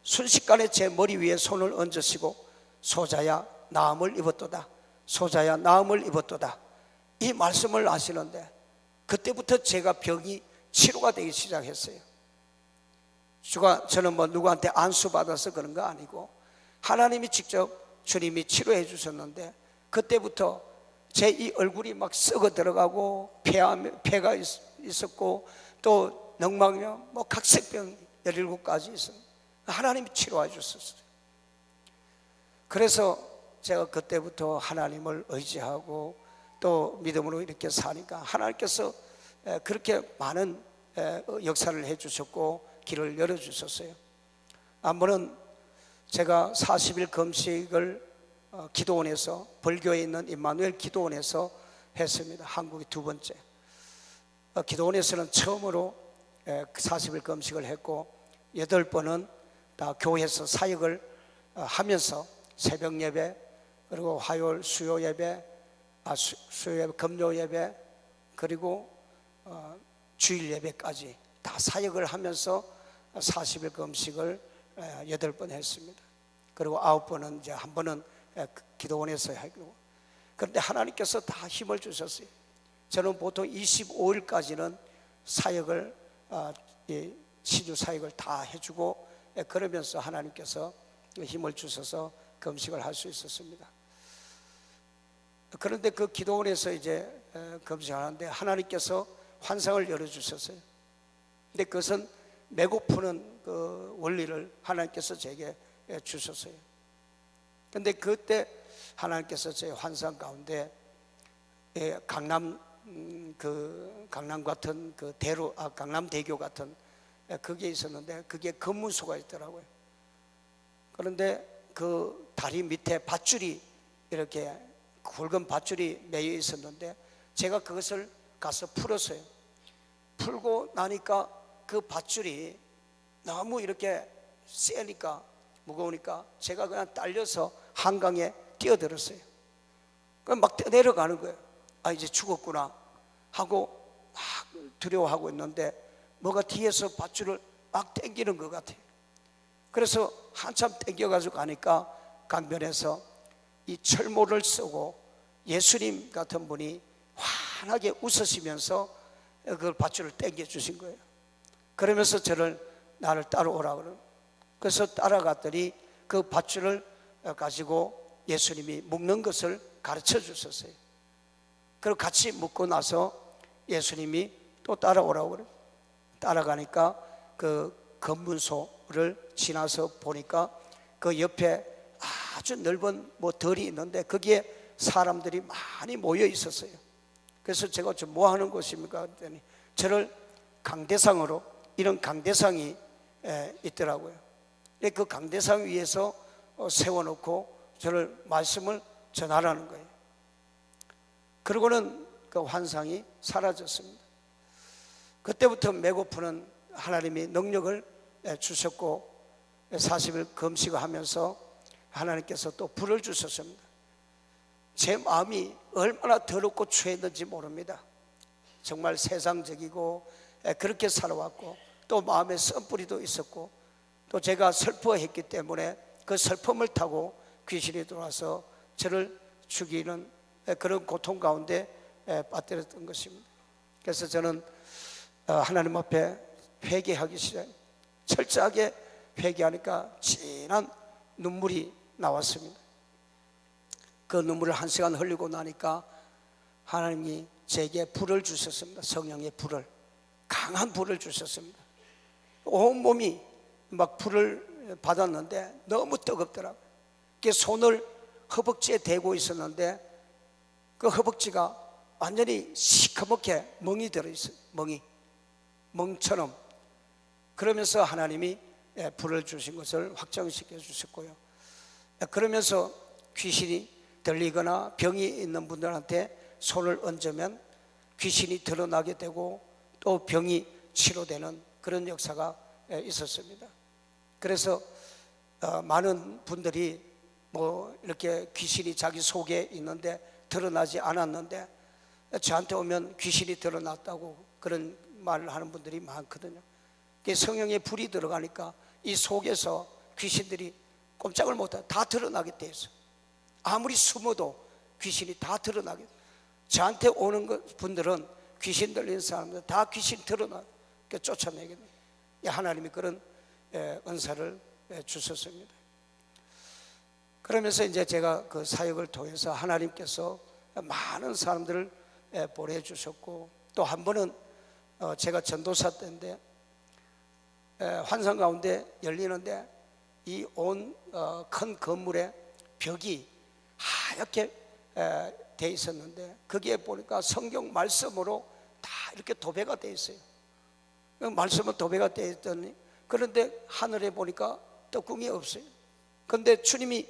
순식간에 제 머리 위에 손을 얹으시고 소자야 나음을 입었도다, 소자야 나음을 입었도다, 이 말씀을 하시는데 그때부터 제가 병이 치료가 되기 시작했어요. 저는 뭐 누구한테 안수 받아서 그런 거 아니고 하나님이 직접 주님이 치료해 주셨는데 그때부터 제 이 얼굴이 막 썩어 들어가고 폐가 있었고 또 늑막염, 뭐 각색병 17가지 있습니다. 하나님이 치료해 주셨어요. 그래서 제가 그때부터 하나님을 의지하고 또 믿음으로 이렇게 사니까 하나님께서 그렇게 많은 역사를 해주셨고 길을 열어주셨어요. 한 번은 제가 40일 금식을 기도원에서, 벌교에 있는 임마누엘 기도원에서 했습니다. 한국이 두 번째. 기도원에서는 처음으로 40일 금식을 했고 8번은 다 교회에서 사역을 하면서 새벽 예배, 그리고 화요일 수요 예배, 수요 예배, 금요 예배, 그리고 주일 예배까지 다 사역을 하면서 40일 금식을 8번 했습니다. 그리고 9번은 이제 한 번은 기도원에서 하고. 그런데 하나님께서 다 힘을 주셨어요. 저는 보통 25일까지는 사역을 시주 사역을 다 해주고 그러면서 하나님께서 힘을 주셔서 금식을 할 수 있었습니다. 그런데 그 기도원에서 이제 금식하는데 하나님께서 환상을 열어주셨어요. 근데 그것은 매고프는 그 원리를 하나님께서 제게 주셨어요. 근데 그때 하나님께서 제 환상 가운데 강남 같은 그 강남대교 같은 그게 있었는데 그게 검문소가 있더라고요. 그런데 그 다리 밑에 밧줄이 이렇게 굵은 밧줄이 매여 있었는데 제가 그것을 가서 풀었어요. 풀고 나니까 그 밧줄이 너무 이렇게 세니까 무거우니까 제가 그냥 딸려서 한강에 뛰어들었어요. 그럼 막 내려가는 거예요. 아, 이제 죽었구나 하고 막 두려워하고 있는데 뭐가 뒤에서 밧줄을 막 당기는 것 같아요. 그래서 한참 당겨가지고 가니까 강변에서 이 철모를 쓰고 예수님 같은 분이 환하게 웃으시면서 그 밧줄을 당겨 주신 거예요. 그러면서 나를 따라오라 그러고, 그래서 따라갔더니 그 밧줄을 가지고 예수님이 묶는 것을 가르쳐 주셨어요. 그리고 같이 묶고 나서 예수님이 또 따라오라고 그래요. 따라가니까 그 검문소를 지나서 보니까 그 옆에 아주 넓은 덜이 있는데 거기에 사람들이 많이 모여 있었어요. 그래서 제가 뭐 하는 곳입니까? 그랬더니 저를 강대상으로, 이런 강대상이 있더라고요. 그 강대상 위에서 세워놓고 저를 말씀을 전하라는 거예요. 그러고는 그 환상이 사라졌습니다. 그때부터 매고프는 하나님이 능력을 주셨고 40일 금식을 하면서 하나님께서 또 불을 주셨습니다. 제 마음이 얼마나 더럽고 추했는지 모릅니다. 정말 세상적이고 그렇게 살아왔고 또 마음에 썬뿌리도 있었고 또 제가 슬퍼했기 때문에 그 슬픔을 타고 귀신이 들어와서 저를 죽이는 그런 고통 가운데 빠뜨렸던 것입니다. 그래서 저는 하나님 앞에 회개하기 시작합니다. 철저하게 회개하니까 진한 눈물이 나왔습니다. 그 눈물을 1시간 흘리고 나니까 하나님이 제게 불을 주셨습니다. 성령의 불을, 강한 불을 주셨습니다. 온몸이 막 불을 받았는데 너무 뜨겁더라고요. 손을 허벅지에 대고 있었는데 그 허벅지가 완전히 시커멓게 멍이 들어있어요. 멍처럼. 그러면서 하나님이 불을 주신 것을 확정시켜 주셨고요. 그러면서 귀신이 들리거나 병이 있는 분들한테 손을 얹으면 귀신이 드러나게 되고 또 병이 치료되는 그런 역사가 있었습니다. 그래서 많은 분들이 이렇게 귀신이 자기 속에 있는데 드러나지 않았는데 저한테 오면 귀신이 드러났다고 그런 말을 하는 분들이 많거든요. 성령의 불이 들어가니까 이 속에서 귀신들이 꼼짝을 못하고 다 드러나게 돼 있어요. 아무리 숨어도 귀신이 다 드러나게 돼요. 저한테 오는 분들은 귀신 들리는 사람들 다 귀신 드러나 쫓아내게 돼요. 하나님이 그런 은사를 주셨습니다. 그러면서 이제 제가 그 사역을 통해서 하나님께서 많은 사람들을 보내주셨고 또 한 번은 제가 전도사 때인데 환상 가운데 열리는데 이 온 큰 건물에 벽이 하얗게 돼 있었는데 거기에 보니까 성경 말씀으로 다 이렇게 도배가 돼 있어요. 말씀은 도배가 돼 있더니 그런데 하늘에 보니까 떡궁이 없어요. 그런데 주님이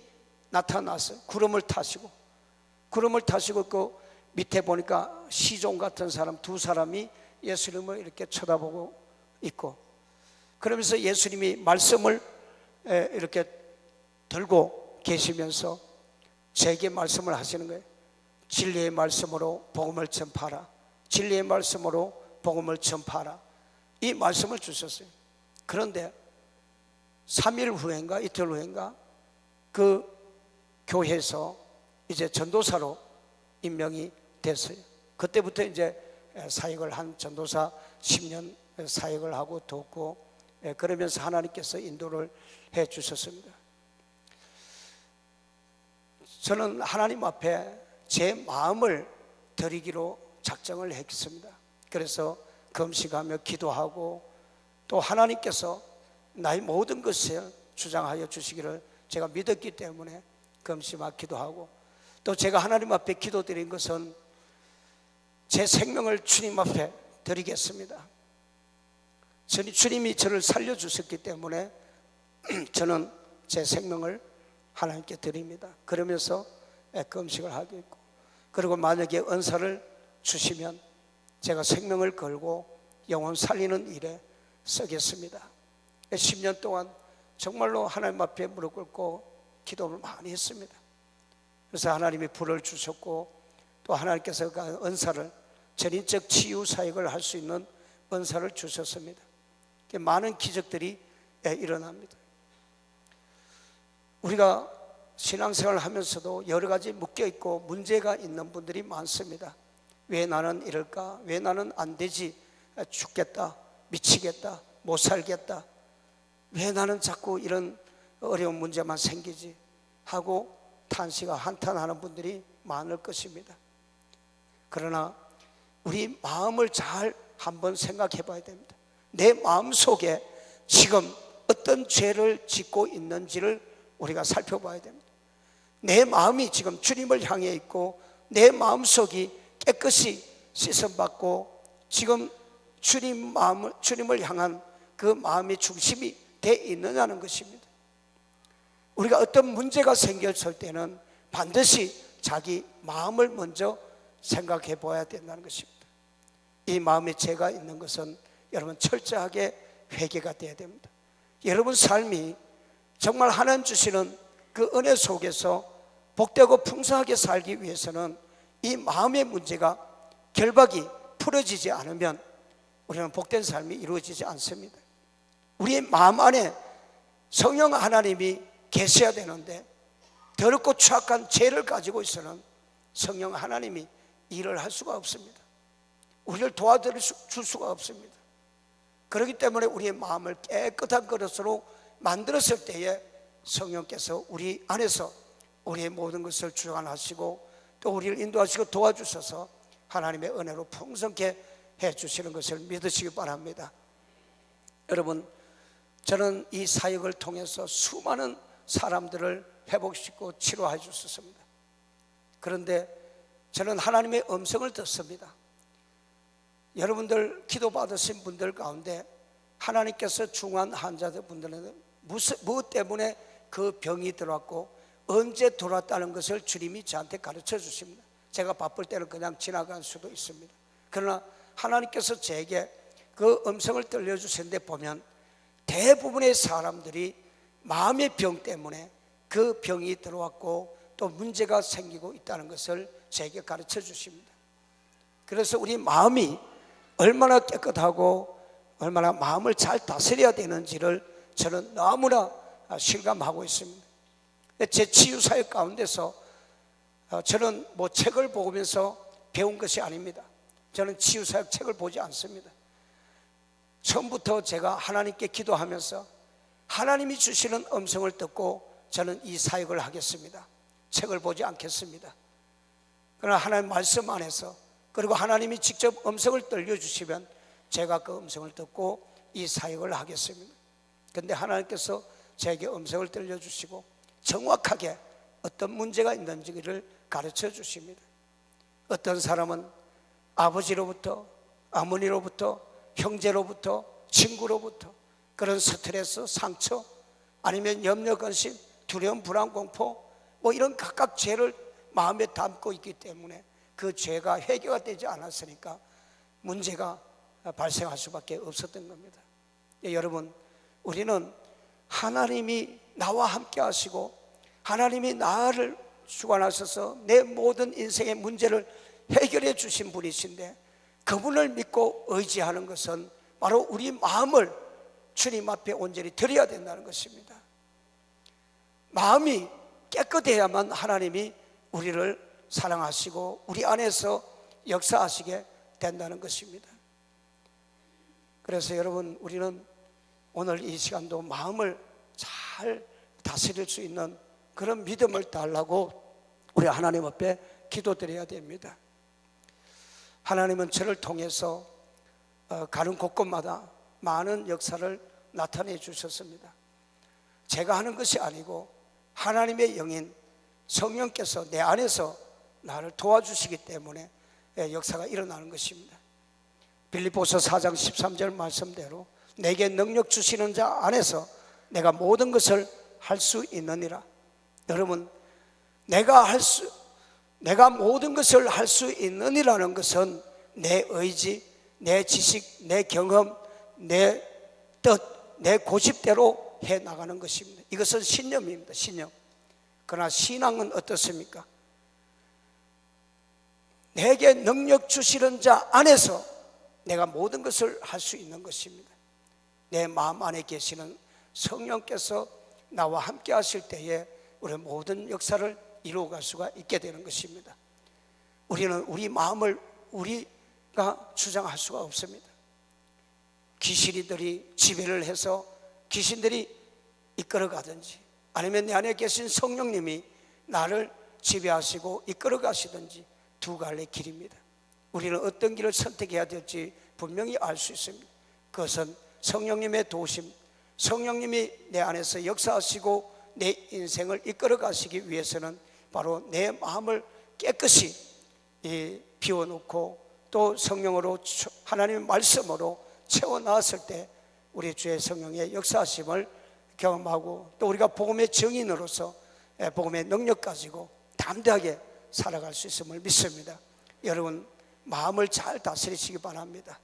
나타났어요. 구름을 타시고 그 밑에 보니까 시종 같은 사람 두 사람이 예수님을 이렇게 쳐다보고 있고, 그러면서 예수님이 말씀을 이렇게 들고 계시면서 제게 말씀을 하시는 거예요. 진리의 말씀으로 복음을 전파하라. 진리의 말씀으로 복음을 전파하라. 이 말씀을 주셨어요. 그런데 3일 후인가 이틀 후인가 그 교회에서 이제 전도사로 임명이 됐어요. 그때부터 이제 사역을 한 전도사 10년 사역을 하고 돕고, 그러면서 하나님께서 인도를 해 주셨습니다. 저는 하나님 앞에 제 마음을 드리기로 작정을 했습니다. 그래서 금식하며 기도하고, 또 하나님께서 나의 모든 것을 주장하여 주시기를 제가 믿었기 때문에 금식하며 기도하고, 또 제가 하나님 앞에 기도드린 것은 제 생명을 주님 앞에 드리겠습니다. 주님이 저를 살려주셨기 때문에 저는 제 생명을 하나님께 드립니다. 그러면서 금식을 하게 했고, 그리고 만약에 은사를 주시면 제가 생명을 걸고 영혼 살리는 일에 쓰겠습니다. 10년 동안 정말로 하나님 앞에 무릎 꿇고 기도를 많이 했습니다. 그래서 하나님이 불을 주셨고, 또 하나님께서 그 은사를, 전인적 치유 사역을 할 수 있는 은사를 주셨습니다. 많은 기적들이 일어납니다. 우리가 신앙생활을 하면서도 여러 가지 묶여있고 문제가 있는 분들이 많습니다. 왜 나는 이럴까? 왜 나는 안 되지? 죽겠다, 미치겠다, 못 살겠다, 왜 나는 자꾸 이런 어려운 문제만 생기지? 하고 탄식과 한탄하는 분들이 많을 것입니다. 그러나 우리 마음을 잘 한번 생각해 봐야 됩니다. 내 마음속에 지금 어떤 죄를 짓고 있는지를 우리가 살펴봐야 됩니다. 내 마음이 지금 주님을 향해 있고, 내 마음속이 깨끗이 씻음받고 지금 주님을 향한 그 마음의 중심이 돼 있느냐는 것입니다. 우리가 어떤 문제가 생겼을 때는 반드시 자기 마음을 먼저 생각해 봐야 된다는 것입니다. 이 마음에 죄가 있는 것은 여러분 철저하게 회개가 돼야 됩니다. 여러분 삶이 정말 하나님 주시는 그 은혜 속에서 복되고 풍성하게 살기 위해서는 이 마음의 문제가 결박이 풀어지지 않으면 우리는 복된 삶이 이루어지지 않습니다. 우리의 마음 안에 성령 하나님이 계셔야 되는데, 더럽고 추악한 죄를 가지고 있어는 성령 하나님이 일을 할 수가 없습니다. 우리를 도와줄 수가 없습니다. 그렇기 때문에 우리의 마음을 깨끗한 그릇으로 만들었을 때에 성령께서 우리 안에서 우리의 모든 것을 주관하시고, 또 우리를 인도하시고 도와주셔서 하나님의 은혜로 풍성케 해주시는 것을 믿으시기 바랍니다. 여러분, 저는 이 사역을 통해서 수많은 사람들을 회복시키고 치료해 주셨습니다. 그런데 저는 하나님의 음성을 듣습니다. 여러분들 기도받으신 분들 가운데 하나님께서 중환 환자분들은 무엇 때문에 그 병이 들어왔고 언제 들어왔다는 것을 주님이 저한테 가르쳐 주십니다. 제가 바쁠 때는 그냥 지나갈 수도 있습니다. 그러나 하나님께서 제게 그 음성을 들려주셨는데 보면 대부분의 사람들이 마음의 병 때문에 그 병이 들어왔고 또 문제가 생기고 있다는 것을 제게 가르쳐 주십니다. 그래서 우리 마음이 얼마나 깨끗하고 얼마나 마음을 잘 다스려야 되는지를 저는 너무나 실감하고 있습니다. 제 치유사역 가운데서 저는 뭐 책을 보면서 배운 것이 아닙니다. 저는 치유사역 책을 보지 않습니다. 처음부터 제가 하나님께 기도하면서 하나님이 주시는 음성을 듣고 저는 이 사역을 하겠습니다. 책을 보지 않겠습니다. 그러나 하나님 말씀 안에서, 그리고 하나님이 직접 음성을 들려주시면 제가 그 음성을 듣고 이 사역을 하겠습니다. 그런데 하나님께서 제게 음성을 들려주시고 정확하게 어떤 문제가 있는지를 가르쳐 주십니다. 어떤 사람은 아버지로부터, 어머니로부터, 형제로부터, 친구로부터 그런 스트레스, 상처, 아니면 염려, 근심, 두려움, 불안, 공포, 뭐 이런 각각 죄를 마음에 담고 있기 때문에 그 죄가 해결가 되지 않았으니까 문제가 발생할 수밖에 없었던 겁니다. 여러분, 우리는 하나님이 나와 함께 하시고 하나님이 나를 주관하셔서 내 모든 인생의 문제를 해결해 주신 분이신데, 그분을 믿고 의지하는 것은 바로 우리 마음을 주님 앞에 온전히 드려야 된다는 것입니다. 마음이 깨끗해야만 하나님이 우리를 사랑하시고 우리 안에서 역사하시게 된다는 것입니다. 그래서 여러분, 우리는 오늘 이 시간도 마음을 잘 다스릴 수 있는 그런 믿음을 달라고 우리 하나님 앞에 기도드려야 됩니다. 하나님은 저를 통해서 가는 곳곳마다 많은 역사를 나타내 주셨습니다. 제가 하는 것이 아니고 하나님의 영인 성령께서 내 안에서 나를 도와주시기 때문에 역사가 일어나는 것입니다. 빌립보서 4장 13절 말씀대로 내게 능력 주시는 자 안에서 내가 모든 것을 할 수 있느니라. 여러분, 내가 모든 것을 할 수 있느니라는 것은 내 의지, 내 지식, 내 경험, 내 뜻, 내 고집대로 해 나가는 것입니다. 이것은 신념입니다. 신념. 그러나 신앙은 어떻습니까? 내게 능력 주시는 자 안에서 내가 모든 것을 할 수 있는 것입니다. 내 마음 안에 계시는 성령께서 나와 함께 하실 때에 우리 모든 역사를 이루어갈 수가 있게 되는 것입니다. 우리는 우리 마음을 우리가 주장할 수가 없습니다. 귀신이들이 지배를 해서 귀신들이 이끌어가든지, 아니면 내 안에 계신 성령님이 나를 지배하시고 이끌어가시든지, 두 갈래 길입니다. 우리는 어떤 길을 선택해야 될지 분명히 알 수 있습니다. 그것은 성령님의 도우심, 성령님이 내 안에서 역사하시고 내 인생을 이끌어 가시기 위해서는 바로 내 마음을 깨끗이 비워놓고 또 성령으로, 하나님의 말씀으로 채워놨을 때 우리 주의 성령의 역사하심을 경험하고, 또 우리가 복음의 증인으로서 복음의 능력 가지고 담대하게 살아갈 수 있음을 믿습니다. 여러분, 마음을 잘 다스리시기 바랍니다.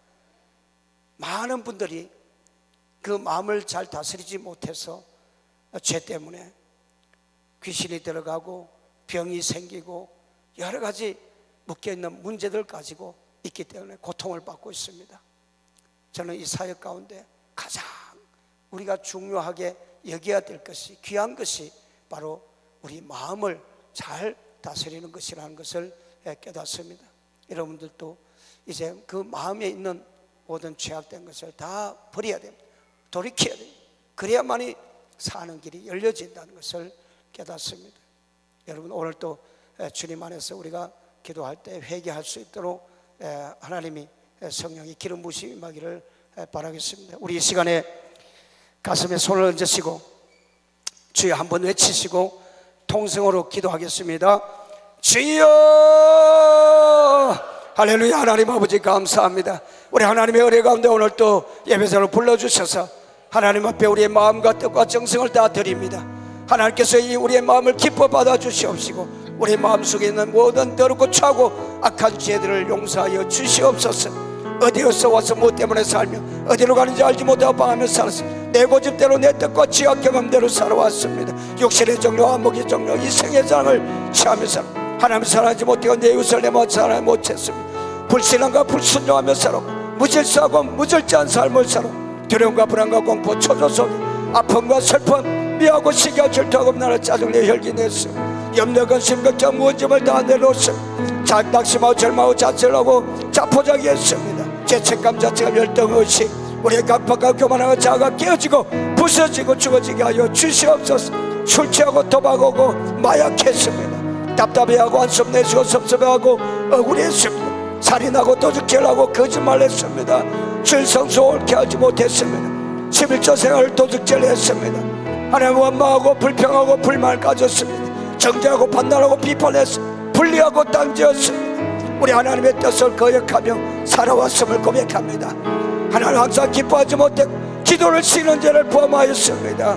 많은 분들이 그 마음을 잘 다스리지 못해서 죄 때문에 귀신이 들어가고 병이 생기고 여러 가지 묶여있는 문제들 가지고 있기 때문에 고통을 받고 있습니다. 저는 이 사역 가운데 가장 우리가 중요하게 여겨야 될 것이, 귀한 것이 바로 우리 마음을 잘 다스리는 것이라는 것을 깨닫습니다. 여러분들도 이제 그 마음에 있는 모든 죄악된 것을 다 버려야 됩니다. 돌이켜야 됩니다. 그래야만이 사는 길이 열려진다는 것을 깨닫습니다. 여러분, 오늘 또 주님 안에서 우리가 기도할 때 회개할 수 있도록 하나님이 성령이 기름 부으심이 임하기를 바라겠습니다. 우리 이 시간에 가슴에 손을 얹으시고 주여 한번 외치시고 통성으로 기도하겠습니다. 주여! 할렐루야. 하나님 아버지 감사합니다. 우리 하나님의 은혜 가운데 오늘 또 예배자로 불러주셔서 하나님 앞에 우리의 마음과 뜻과 정성을 다 드립니다. 하나님께서 이 우리의 마음을 기뻐 받아주시옵시고 우리 마음속에 있는 모든 더럽고 차고 악한 죄들을 용서하여 주시옵소서. 어디에서 와서 뭐 때문에 살며 어디로 가는지 알지 못하고 방하며 살았습니다. 내 고집대로 내 뜻과 지각 경험대로 살아왔습니다. 육신의 정욕, 안목의 정욕, 이생의 장을 취하면서 하나님 사랑하지 못하고 내 이웃을 내 마음 사랑하지 못했습니다. 불신앙과 불순종하며 살았고 무질서하고 무절제한 삶을 살았고 두려움과 불안과 공포, 초조 속에 아픔과 슬픔, 미워하고 시기와 질투하고 나를 짜증내 혈기냈습니다. 염려, 근심, 걱정, 무언짐을 다 내놓습니다. 낙심하고 절망하고 자책하고 자포자기했습니다. 죄책감, 자책감, 열등의식, 우리의 강팍하고 교만하고 자아가 깨어지고 부서지고 죽어지게 하여 주시옵소서. 술 취하고 도박하고 마약했습니다. 답답해하고 한숨 내쉬고 섭섭해하고 억울했습니다. 살인하고 도둑질하고 거짓말했습니다. 질성수 옳게 하지 못했습니다. 11조 생활을 도둑질했습니다. 하나님 원망하고 불평하고 불만을 가졌습니다. 정죄하고 판단하고 비판했습니다. 분리하고 땅지었습니다. 우리 하나님의 뜻을 거역하며 살아왔음을 고백합니다. 하나님 항상 기뻐하지 못했고 기도를 쉬는 죄를 범하였습니다.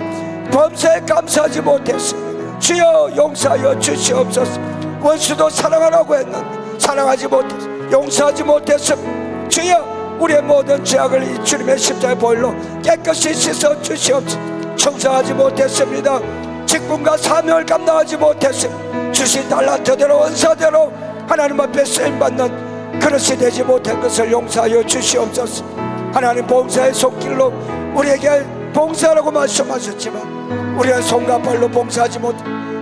범사에 감사하지 못했습니다. 주여 용서하여 주시옵소서. 원수도 사랑하라고 했는데 사랑하지 못했습니다. 용서하지 못했습니다. 주여 우리의 모든 죄악을 이 주님의 십자가의 보혈로 깨끗이 씻어 주시옵소서. 청소하지 못했습니다. 직분과 사명을 감당하지 못했습니다. 주신 달란트대로 원사대로 하나님 앞에 쓰임받는 그릇이 되지 못한 것을 용서하여 주시옵소서. 하나님, 봉사의 손길로 우리에게 봉사라고 말씀하셨지만 우리의 손과 발로 봉사하지 못,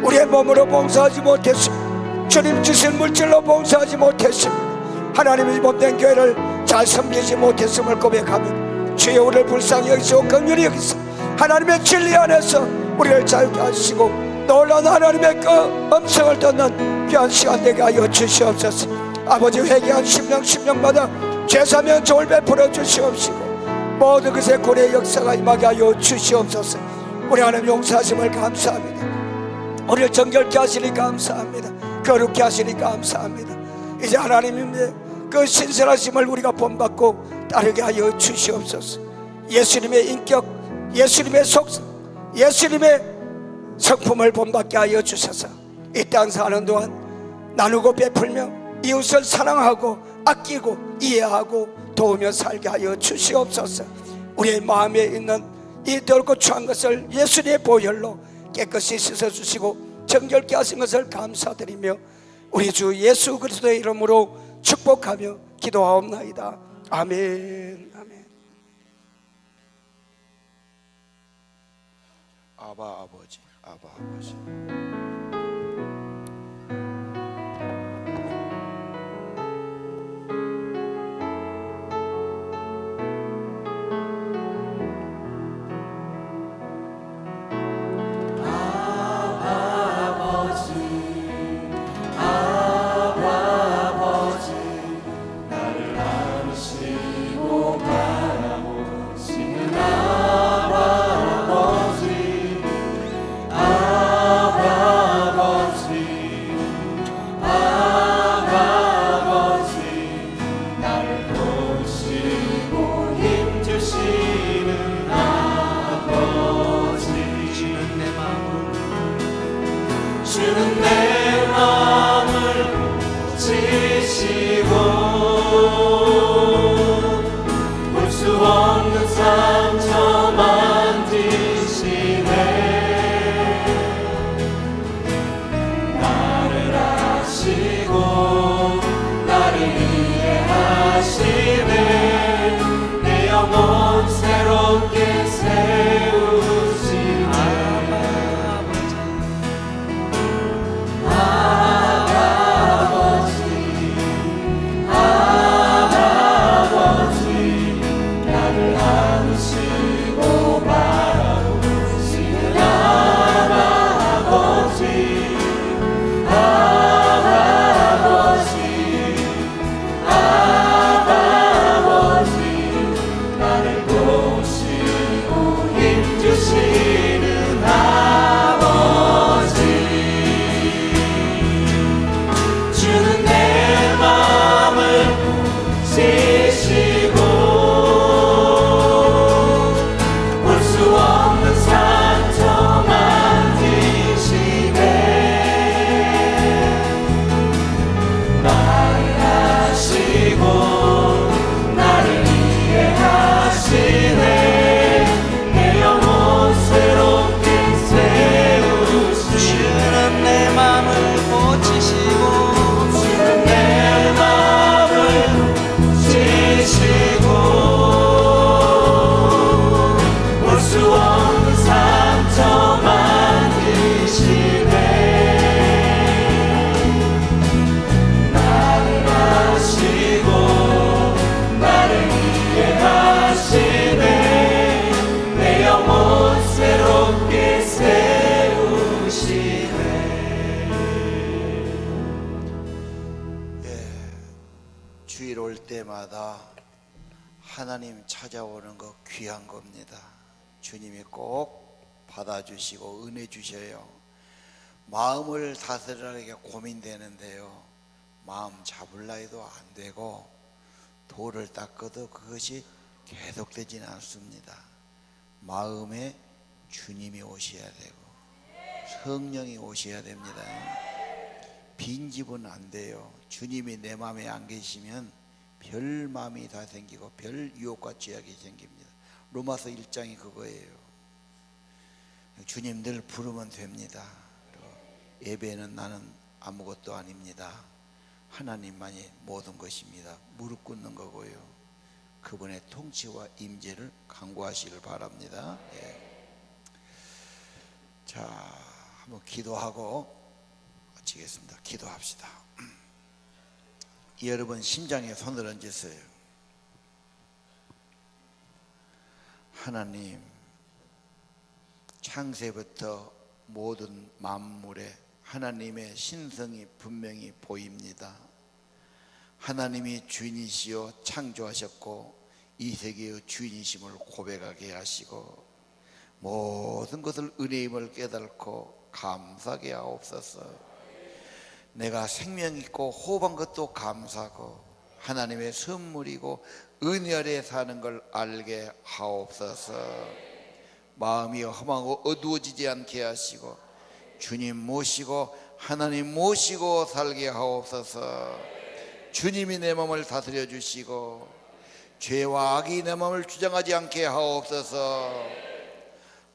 우리의 몸으로 봉사하지 못했습니다. 주님 주신 물질로 봉사하지 못했습니다. 하나님의 몸된 교회를 잘 섬기지 못했음을 고백하며 주여 우리를 불쌍히 여기시고 긍휼히 여기서 하나님의 진리 안에서 우리를 자유케 하시고 놀라운 하나님의 그 음성을 듣는 귀한 시간 되게 하여 주시옵소서. 아버지, 회개한 심령마다 죄사면 종을 베풀어 주시옵시고 모든 것에 구원의 역사가 임하게 하여 주시옵소서. 우리 하나님 용서하심을 감사합니다. 우리를 정결케 하시니 감사합니다. 거룩케 하시니 감사합니다. 이제 하나님의 그 신선하심을 우리가 본받고 따르게 하여 주시옵소서. 예수님의 인격, 예수님의 속성, 예수님의 성품을 본받게 하여 주셔서 이 땅 사는 동안 나누고 베풀며 이웃을 사랑하고 아끼고 이해하고 도우며 살게 하여 주시옵소서. 우리의 마음에 있는 이 더럽고 추한 것을 예수님의 보혈로 깨끗이 씻어주시고 정결케 하신 것을 감사드리며 우리 주 예수 그리스도의 이름으로 축복하며 기도하옵나이다. 아멘. 아멘. 아바 아버지, 아바 아버지. 주는 내 마음을 지시고 볼 수 없는 상처 만지시네. 나를 아시고 나를 이해하시네. 내 영혼 새롭게 세우시네. 주일 올 때마다 하나님 찾아오는 거 귀한 겁니다. 주님이 꼭 받아주시고 은혜 주셔요. 마음을 다스리라는 고민되는데요, 마음 잡을라 해도 안 되고 돌을 닦아도 그것이 계속되지는 않습니다. 마음에 주님이 오셔야 되고 성령이 오셔야 됩니다. 빈집은 안 돼요. 주님이 내 마음에 안 계시면 별 마음이 다 생기고 별 유혹과 죄악이 생깁니다. 로마서 1장이 그거예요. 주님 늘 부르면 됩니다. 그리고 예배는 나는 아무것도 아닙니다. 하나님만이 모든 것입니다. 무릎 꿇는 거고요. 그분의 통치와 임재를 간구하시길 바랍니다. 예. 자, 한번 기도하고 마치겠습니다. 기도합시다. 여러분 심장에 손을 얹으세요. 하나님, 창세부터 모든 만물에 하나님의 신성이 분명히 보입니다. 하나님이 주인이시여 창조하셨고 이 세계의 주인이심을 고백하게 하시고 모든 것을 은혜임을 깨닫고 감사하게 하옵소서. 내가 생명 있고 호흡한 것도 감사하고 하나님의 선물이고 은혜 아래 사는 걸 알게 하옵소서. 마음이 험하고 어두워지지 않게 하시고 주님 모시고 하나님 모시고 살게 하옵소서. 주님이 내 마음을 다스려 주시고 죄와 악이 내 마음을 주장하지 않게 하옵소서.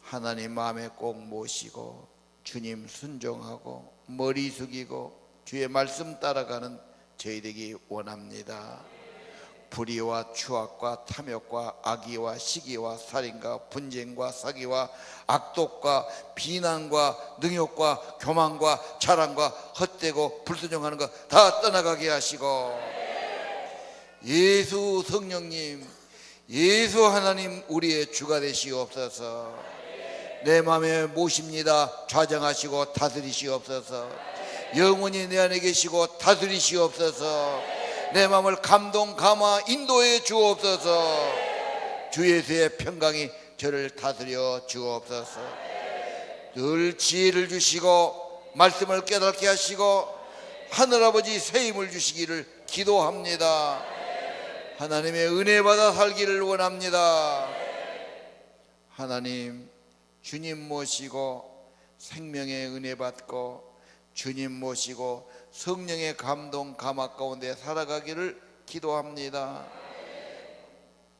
하나님 마음에 꼭 모시고 주님 순종하고 머리 숙이고 주의 말씀 따라가는 저희 되기 원합니다. 불의와 추악과 탐욕과 악의와 시기와 살인과 분쟁과 사기와 악독과 비난과 능욕과 교만과 자랑과 헛되고 불순종하는 것 다 떠나가게 하시고 예수 성령님, 예수 하나님 우리의 주가 되시옵소서. 내 마음에 모십니다. 좌정하시고 다스리시옵소서. 영원히 내 안에 계시고 다스리시옵소서. 내 마음을 감동, 감화, 인도해 주옵소서. 주 예수의 평강이 저를 다스려 주옵소서. 늘 지혜를 주시고 말씀을 깨닫게 하시고 하늘아버지 새 힘을 주시기를 기도합니다. 하나님의 은혜 받아 살기를 원합니다. 하나님, 주님 모시고 생명의 은혜 받고 주님 모시고 성령의 감동 감화 가운데 살아가기를 기도합니다.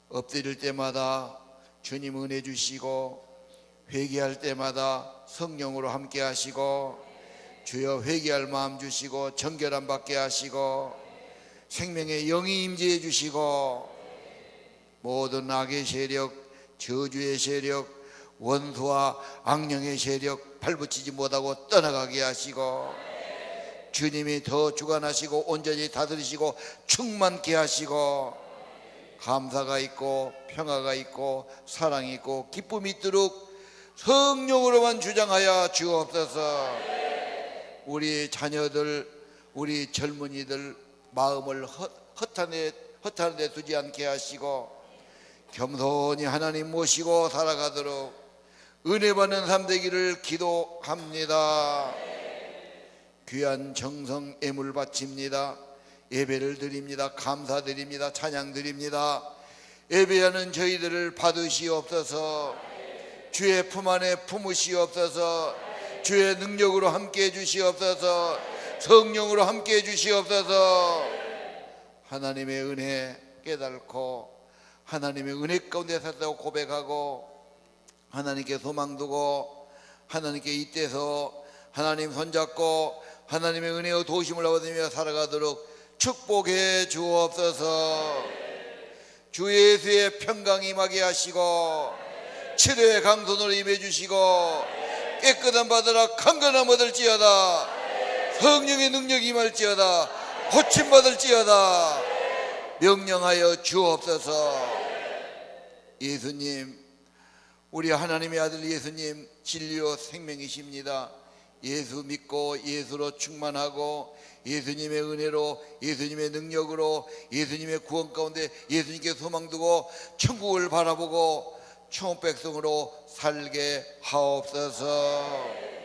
엎드릴 때마다 주님 은혜 주시고 회개할 때마다 성령으로 함께 하시고 주여 회개할 마음 주시고 정결함 받게 하시고 생명의 영이 임재해 주시고 모든 악의 세력, 저주의 세력, 원수와 악령의 세력 발붙이지 못하고 떠나가게 하시고 주님이 더 주관하시고 온전히 다스리시고 충만케 하시고 감사가 있고 평화가 있고 사랑이 있고 기쁨이 있도록 성령으로만 주장하여 주옵소서. 우리 자녀들, 우리 젊은이들 마음을 허탄한 데 두지 않게 하시고 겸손히 하나님 모시고 살아가도록 은혜 받는 삶 되기를 기도합니다. 귀한 정성 애물 바칩니다. 예배를 드립니다. 감사드립니다. 찬양 드립니다. 예배하는 저희들을 받으시옵소서. 주의 품 안에 품으시옵소서. 주의 능력으로 함께해 주시옵소서. 성령으로 함께해 주시옵소서. 하나님의 은혜 깨닫고 하나님의 은혜 가운데 살다고 고백하고 하나님께 소망 두고 하나님께 잇대서 하나님 손잡고 하나님의 은혜와 도심을 얻으며 살아가도록 축복해 주옵소서. 주 예수의 평강이 임하게 하시고 치료의 강손으로 임해 주시고 깨끗한 받으라 강건함 얻을지어다. 성령의 능력이 임할지어다. 고침받을지어다. 명령하여 주옵소서. 예수님, 우리 하나님의 아들 예수님 진리요 생명이십니다. 예수 믿고 예수로 충만하고 예수님의 은혜로 예수님의 능력으로 예수님의 구원 가운데 예수님께 소망 두고 천국을 바라보고 총백성으로 살게 하옵소서.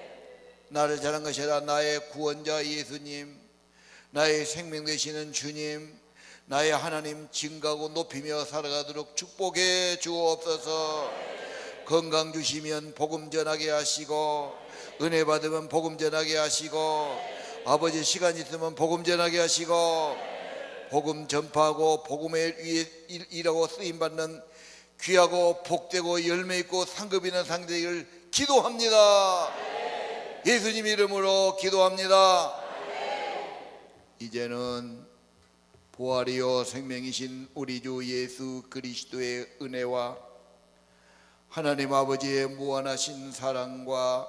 나를 자란 것이 아니라 나의 구원자 예수님, 나의 생명 되시는 주님, 나의 하나님 증가하고 높이며 살아가도록 축복해 주옵소서. 건강 주시면 복음 전하게 하시고 은혜 받으면 복음 전하게 하시고 아버지 시간 있으면 복음 전하게 하시고 복음 전파하고 복음을 위해 일하고 쓰임받는 귀하고 복되고 열매 있고 상급 있는 상대를 기도합니다. 예수님 이름으로 기도합니다. 이제는 부활이요 생명이신 우리 주 예수 그리스도의 은혜와 하나님 아버지의 무한하신 사랑과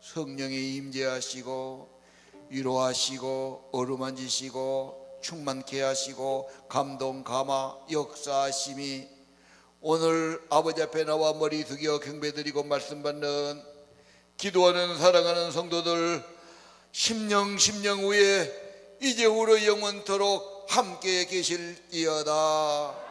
성령이 임재하시고 위로하시고 어루만지시고 충만케 하시고 감동 감화 역사하심이 오늘 아버지 앞에 나와 머리 숙여 경배드리고 말씀 받는 기도하는 사랑하는 성도들 심령 후에 이제후로 영원토록 함께 계실지어다.